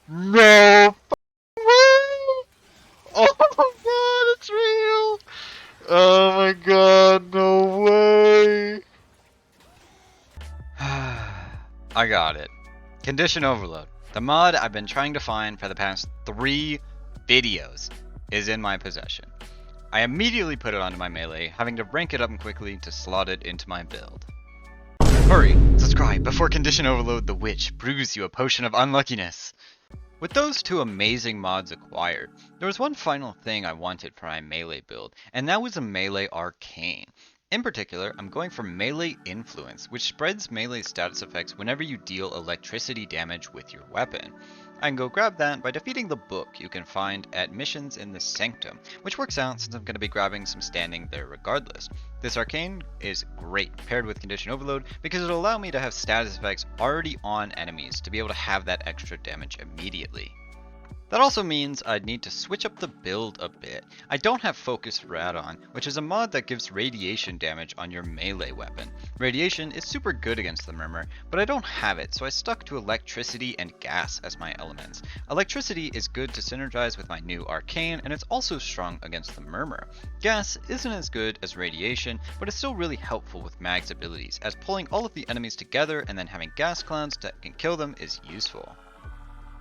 No. Oh my god, it's real! Oh my god, no way! I got it. Condition Overload. The mod I've been trying to find for the past 3 videos is in my possession. I immediately put it onto my melee, having to rank it up quickly to slot it into my build. Hurry! Subscribe before Condition Overload the Witch brews you a potion of unluckiness! With those 2 amazing mods acquired, there was one final thing I wanted for my melee build, and that was a melee arcane. In particular, I'm going for Melee Influence, which spreads melee status effects whenever you deal electricity damage with your weapon. I can go grab that by defeating the book you can find at missions in the Sanctum, which works out since I'm going to be grabbing some standing there regardless. This arcane is great paired with Condition Overload because it'll allow me to have status effects already on enemies to be able to have that extra damage immediately. That also means I'd need to switch up the build a bit. I don't have Focus Radon, which is a mod that gives radiation damage on your melee weapon. Radiation is super good against the Murmur, but I don't have it, so I stuck to electricity and gas as my elements. Electricity is good to synergize with my new arcane, and it's also strong against the Murmur. Gas isn't as good as radiation, but it's still really helpful with Mag's abilities, as pulling all of the enemies together and then having gas clouds that can kill them is useful.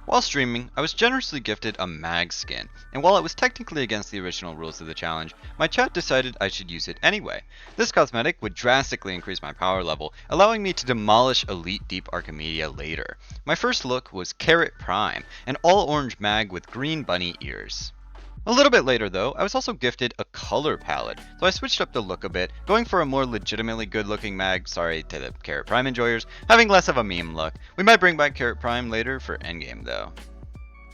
While streaming, I was generously gifted a mag skin, and while it was technically against the original rules of the challenge, my chat decided I should use it anyway. This cosmetic would drastically increase my power level, allowing me to demolish Elite Deep Archimedia later. My first look was Carrot Prime, an all-orange mag with green bunny ears. A little bit later though, I was also gifted a color palette, so I switched up the look a bit, going for a more legitimately good looking mag, sorry to the Carrot Prime enjoyers, having less of a meme look. We might bring back Carrot Prime later for endgame though.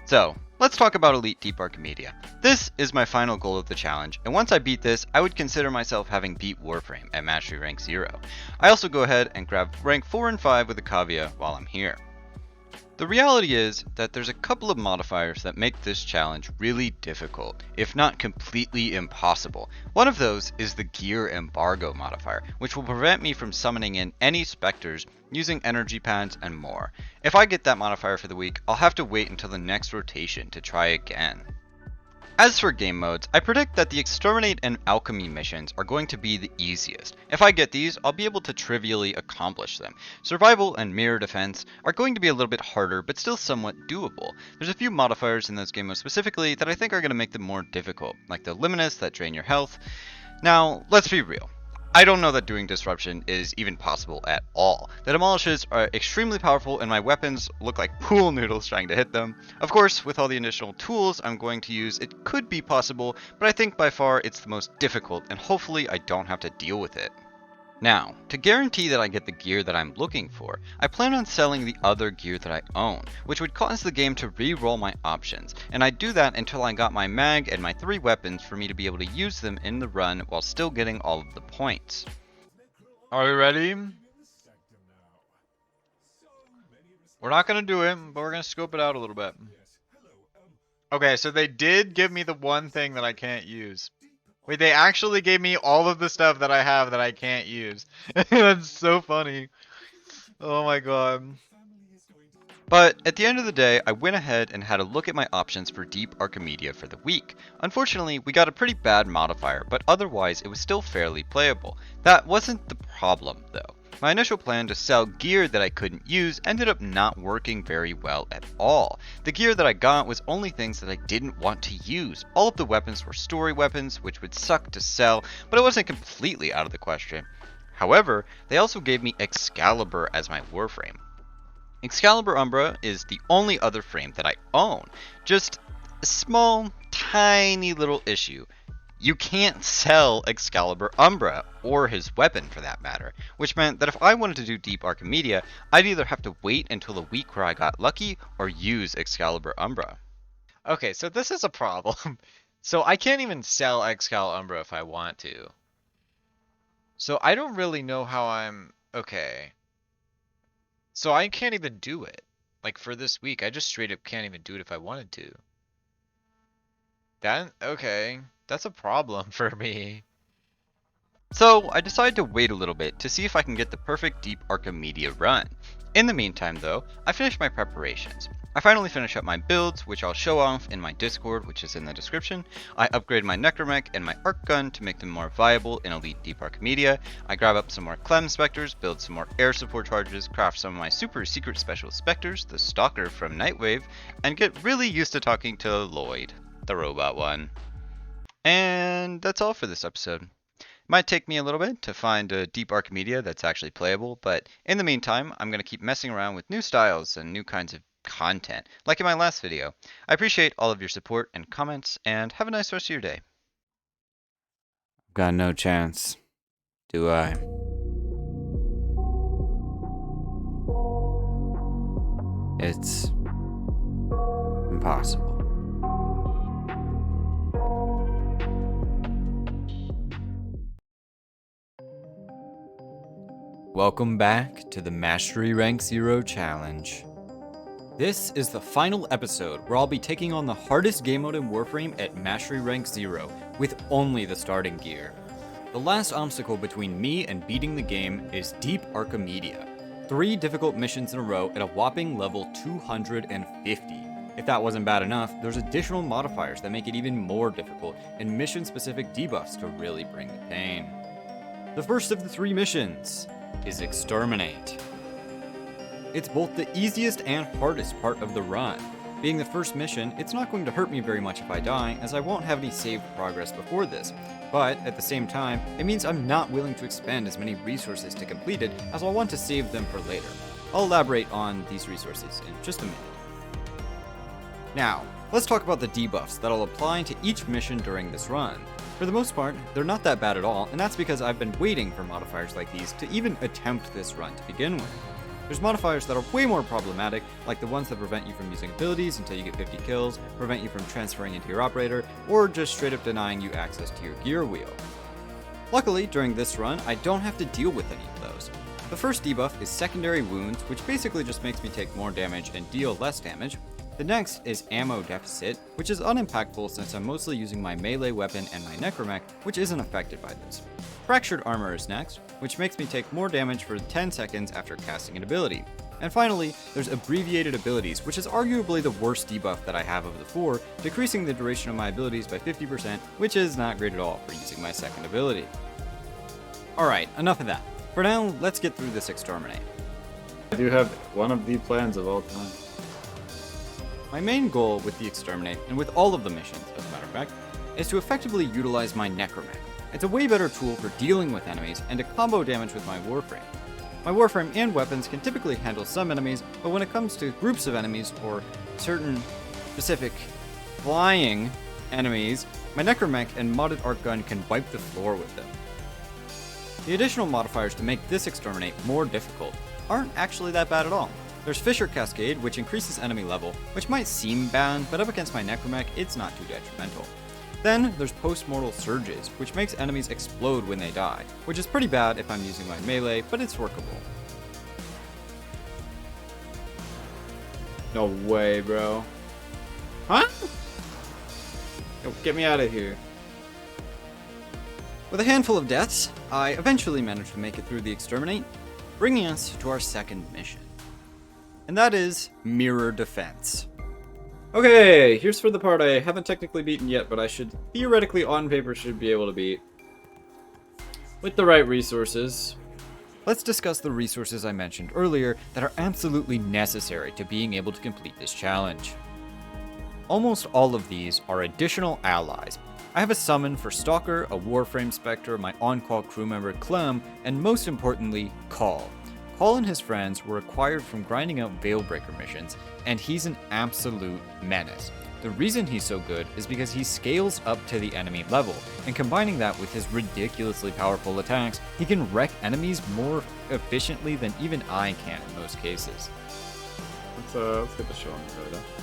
So, let's talk about Elite Deep Archimedia. This is my final goal of the challenge, and once I beat this, I would consider myself having beat Warframe at Mastery Rank 0. I also go ahead and grab rank 4 and 5 with a Kavia while I'm here. The reality is that there's a couple of modifiers that make this challenge really difficult, if not completely impossible. One of those is the Gear Embargo modifier, which will prevent me from summoning in any specters, using energy pads, and more. If I get that modifier for the week, I'll have to wait until the next rotation to try again. As for game modes, I predict that the Exterminate and Alchemy missions are going to be the easiest. If I get these, I'll be able to trivially accomplish them. Survival and Mirror Defense are going to be a little bit harder, but still somewhat doable. There's a few modifiers in those game modes specifically that I think are going to make them more difficult, like the Luminous that drain your health. Now, let's be real. I don't know that doing Disruption is even possible at all. The Demolishes are extremely powerful and my weapons look like pool noodles trying to hit them. Of course, with all the additional tools I'm going to use, it could be possible, but I think by far it's the most difficult and hopefully I don't have to deal with it. Now, to guarantee that I get the gear that I'm looking for, I plan on selling the other gear that I own, which would cause the game to re-roll my options, and I'd do that until I got my mag and my 3 weapons for me to be able to use them in the run while still getting all of the points. Are we ready? We're not gonna do it, but we're gonna scope it out a little bit. Okay, so they did give me the one thing that I can't use. Wait, they actually gave me all of the stuff that I have that I can't use. That's so funny. Oh my god. But at the end of the day, I went ahead and had a look at my options for Deep Archimedia for the week. Unfortunately, we got a pretty bad modifier, but otherwise it was still fairly playable. That wasn't the problem though. My initial plan to sell gear that I couldn't use ended up not working very well at all. The gear that I got was only things that I didn't want to use. All of the weapons were story weapons, which would suck to sell, but it wasn't completely out of the question. However, they also gave me Excalibur as my Warframe. Excalibur Umbra is the only other frame that I own. Just a small, tiny little issue. You can't sell Excalibur Umbra, or his weapon for that matter, which meant that if I wanted to do Deep Archimedia, I'd either have to wait until the week where I got lucky, or use Excalibur Umbra. Okay, so this is a problem. So I can't even sell Excal Umbra if I want to. So I don't really know how I'm... Okay. So I can't even do it. Like for this week, I just straight up can't even do it if I wanted to. Okay. That's a problem for me. So I decided to wait a little bit to see if I can get the perfect Deep Archimedia run. In the meantime though, I finished my preparations. I finally finished up my builds, which I'll show off in my Discord, which is in the description. I upgraded my Necromech and my Arc Gun to make them more viable in Elite Deep Archimedia. I grab up some more Clem Spectres, build some more air support charges, craft some of my super secret special Spectres, the Stalker from Nightwave, and get really used to talking to Lloyd, the robot one. And that's all for this episode. Might take me a little bit to find a Deep Archimedia that's actually playable, but in the meantime, I'm going to keep messing around with new styles and new kinds of content, like in my last video. I appreciate all of your support and comments, and have a nice rest of your day. Got no chance. Do I? It's impossible. Welcome back to the Mastery Rank Zero Challenge. This is the final episode where I'll be taking on the hardest game mode in Warframe at Mastery Rank Zero with only the starting gear. The last obstacle between me and beating the game is Deep Archimedia. 3 difficult missions in a row at a whopping level 250. If that wasn't bad enough, there's additional modifiers that make it even more difficult and mission-specific debuffs to really bring the pain. The first of the 3 missions is Exterminate. It's both the easiest and hardest part of the run. Being the first mission, it's not going to hurt me very much if I die, as I won't have any saved progress before this. But at the same time, it means I'm not willing to expend as many resources to complete it, as I'll want to save them for later. I'll elaborate on these resources in just a minute. Now, let's talk about the debuffs that I'll apply to each mission during this run. For the most part, they're not that bad at all, and that's because I've been waiting for modifiers like these to even attempt this run to begin with. There's modifiers that are way more problematic, like the ones that prevent you from using abilities until you get 50 kills, prevent you from transferring into your operator, or just straight up denying you access to your gear wheel. Luckily, during this run, I don't have to deal with any of those. The first debuff is Secondary Wounds, which basically just makes me take more damage and deal less damage. The next is Ammo Deficit, which is unimpactful since I'm mostly using my melee weapon and my necromech, which isn't affected by this. Fractured Armor is next, which makes me take more damage for 10 seconds after casting an ability. And finally, there's Abbreviated Abilities, which is arguably the worst debuff that I have of the 4, decreasing the duration of my abilities by 50%, which is not great at all for using my second ability. Alright, enough of that. For now, let's get through this Exterminate. I do have one of the plans of all time. My main goal with the Exterminate, and with all of the missions, as a matter of fact, is to effectively utilize my necromech. It's a way better tool for dealing with enemies and to combo damage with my Warframe. My Warframe and weapons can typically handle some enemies, but when it comes to groups of enemies or certain specific flying enemies, my necromech and modded arc gun can wipe the floor with them. The additional modifiers to make this Exterminate more difficult aren't actually that bad at all. There's Fissure Cascade, which increases enemy level, which might seem bad, but up against my necromech, it's not too detrimental. Then there's Post-Mortal Surges, which makes enemies explode when they die, which is pretty bad if I'm using my melee, but it's workable. No way, bro. Huh? Yo, get me out of here. With a handful of deaths, I eventually managed to make it through the Exterminate, bringing us to our second mission. And that is Mirror Defense. Okay, here's for the part I haven't technically beaten yet, but I should theoretically on paper should be able to beat. With the right resources. Let's discuss the resources I mentioned earlier that are absolutely necessary to being able to complete this challenge. Almost all of these are additional allies. I have a summon for Stalker, a Warframe Spectre, my on-call crew member Clem, and most importantly, Call. Call and his friends were acquired from grinding out Veilbreaker missions, and he's an absolute menace. The reason he's so good is because he scales up to the enemy level, and combining that with his ridiculously powerful attacks, he can wreck enemies more efficiently than even I can in most cases. Let's get the show on the road, huh?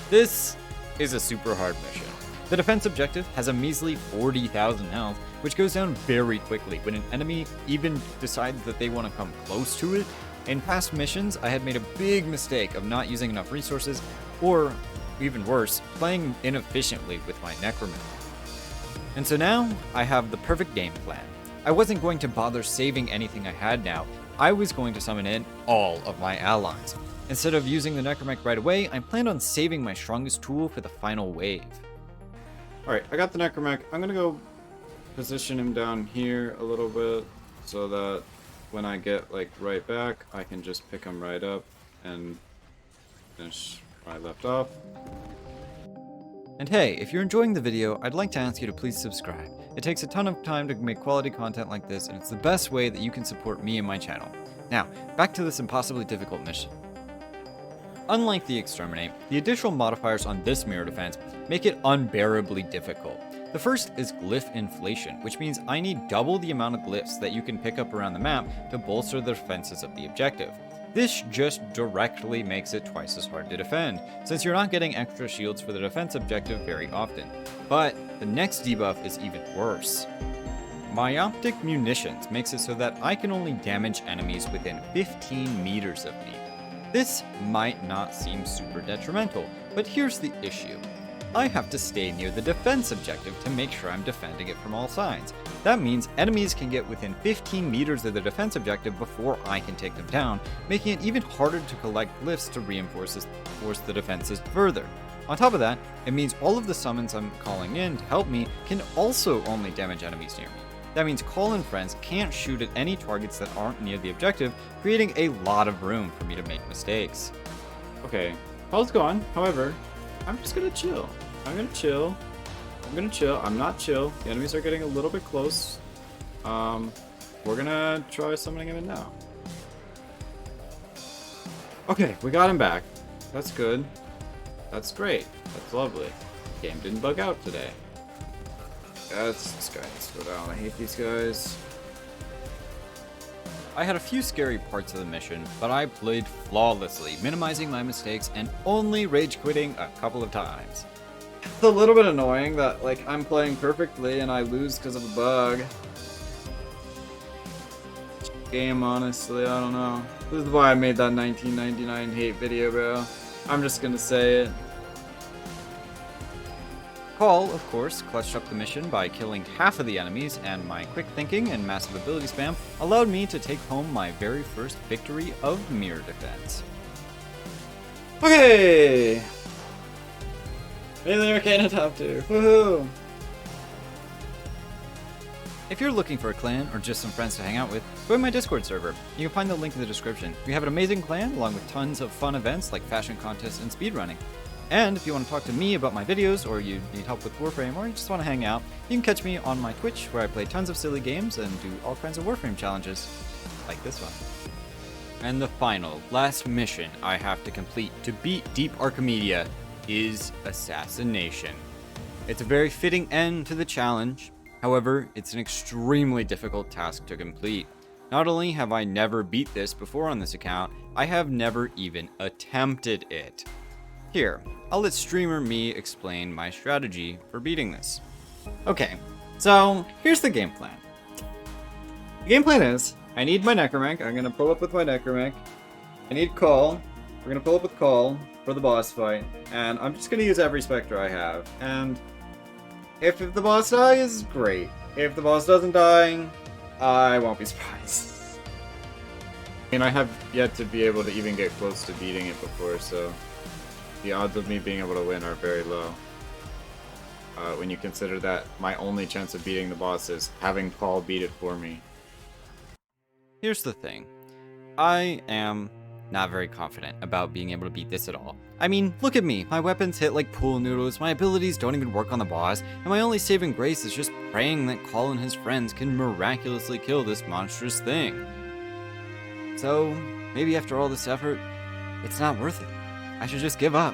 This is a super hard mission. The defense objective has a measly 40,000 health, which goes down very quickly when an enemy even decides that they want to come close to it. In past missions, I had made a big mistake of not using enough resources, or even worse, playing inefficiently with my necromech. And so now, I have the perfect game plan. I wasn't going to bother saving anything I had now, I was going to summon in all of my allies. Instead of using the necromech right away, I planned on saving my strongest tool for the final wave. Alright, I got the necromech. I'm gonna go position him down here a little bit so that when I get like right back, I can just pick him right up and finish where I left off. And hey, if you're enjoying the video, I'd like to ask you to please subscribe. It takes a ton of time to make quality content like this, and it's the best way that you can support me and my channel. Now, back to this impossibly difficult mission. Unlike the Exterminate, the additional modifiers on this mirror defense make it unbearably difficult. The first is glyph inflation, which means I need double the amount of glyphs that you can pick up around the map to bolster the defenses of the objective. This just directly makes it twice as hard to defend, since you're not getting extra shields for the defense objective very often. But the next debuff is even worse. Myopic munitions makes it so that I can only damage enemies within 15 meters of me. This might not seem super detrimental, but here's the issue. I have to stay near the defense objective to make sure I'm defending it from all sides. That means enemies can get within 15 meters of the defense objective before I can take them down, making it even harder to collect glyphs to reinforce the defenses further. On top of that, it means all of the summons I'm calling in to help me can also only damage enemies near me. That means call-in friends can't shoot at any targets that aren't near the objective, creating a lot of room for me to make mistakes. Okay, call's gone. However, I'm just gonna chill. I'm gonna chill. I'm not chill. The enemies are getting a little bit close. We're gonna try summoning him in now. Okay, we got him back. That's good. That's great. That's lovely. Game didn't bug out today. This guy needs to go down. I hate these guys. I had a few scary parts of the mission, but I played flawlessly, minimizing my mistakes and only rage quitting a couple of times. It's a little bit annoying that, like, I'm playing perfectly and I lose because of a bug. Game, honestly, I don't know. This is why I made that 1999 hate video, bro. I'm just gonna say it. Call, of course, clutched up the mission by killing half of the enemies, and my quick thinking and massive ability spam allowed me to take home my very first victory of mirror defense. Okay! Melee Arcana top 2. Woohoo! If you're looking for a clan or just some friends to hang out with, join my Discord server. You can find the link in the description. We have an amazing clan along with tons of fun events like fashion contests and speedrunning. And if you want to talk to me about my videos, or you need help with Warframe, or you just want to hang out, you can catch me on my Twitch, where I play tons of silly games and do all kinds of Warframe challenges, like this one. And the final, last mission I have to complete to beat Deep Archimedia is Assassination. It's a very fitting end to the challenge, however, it's an extremely difficult task to complete. Not only have I never beat this before on this account, I have never even attempted it. Here, I'll let streamer me explain my strategy for beating this. Okay, so here's the game plan. The game plan is, I need my Necromech. I'm gonna pull up with my Necromech. I need Call. We're gonna pull up with Call for the boss fight. And I'm just gonna use every Spectre I have. And if the boss dies, great. If the boss doesn't die, I won't be surprised. I mean, I have yet to be able to even get close to beating it before, so the odds of me being able to win are very low. When you consider that my only chance of beating the boss is having Paul beat it for me. Here's the thing. I am not very confident about being able to beat this at all. I mean, look at me. My weapons hit like pool noodles, my abilities don't even work on the boss, and my only saving grace is just praying that Call and his friends can miraculously kill this monstrous thing. So, maybe after all this effort, it's not worth it. I should just give up.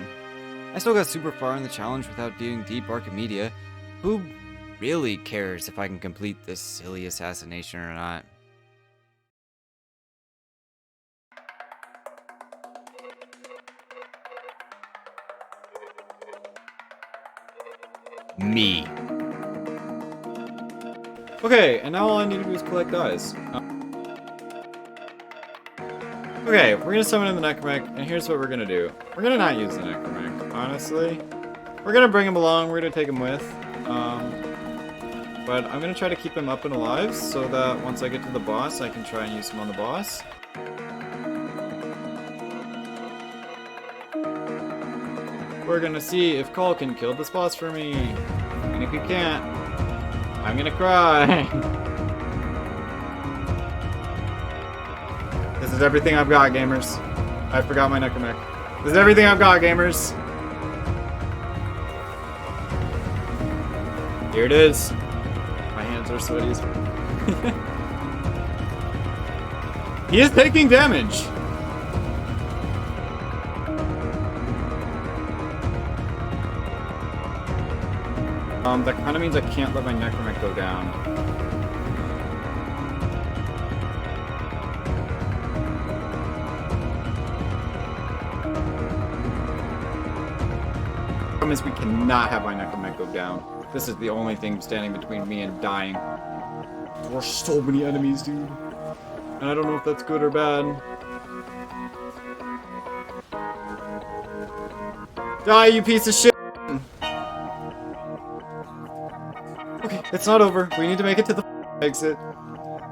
I still got super far in the challenge without beating Deep Archimedia. Who really cares if I can complete this silly assassination or not? Me. Okay, and now all I need to do is collect eyes. Okay, we're gonna summon in the Necromech, and here's what we're gonna do. We're gonna not use the Necromech, honestly. We're gonna bring him along, we're gonna take him with. But I'm gonna try to keep him up and alive, so that once I get to the boss, I can try and use him on the boss. We're gonna see if Call can kill this boss for me. And if he can't, I'm gonna cry. This is everything I've got, gamers. I forgot my Necromech. This is everything I've got, gamers. Here it is. My hands are sweaty as He is taking damage. That kind of means I can't let my Necromech go down. Problem is we cannot have my Necromech go down. This is the only thing standing between me and dying. There are so many enemies, dude. And I don't know if that's good or bad. Die, you piece of shit! Okay, it's not over. We need to make it to the exit.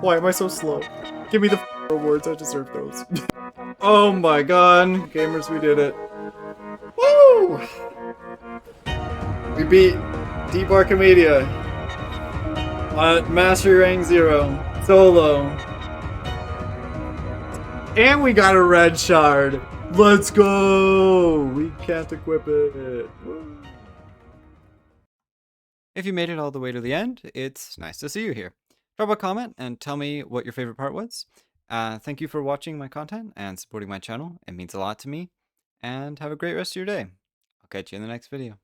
Why am I so slow? Give me the rewards. I deserve those. Oh my god. Gamers, we did it. Woo! We beat Deep Archimedia on Mastery Rank 0 solo. And we got a red shard. Let's go! We can't equip it. Woo. If you made it all the way to the end, it's nice to see you here. Drop a comment and tell me what your favorite part was. Thank you for watching my content and supporting my channel. It means a lot to me. And have a great rest of your day. I'll catch you in the next video.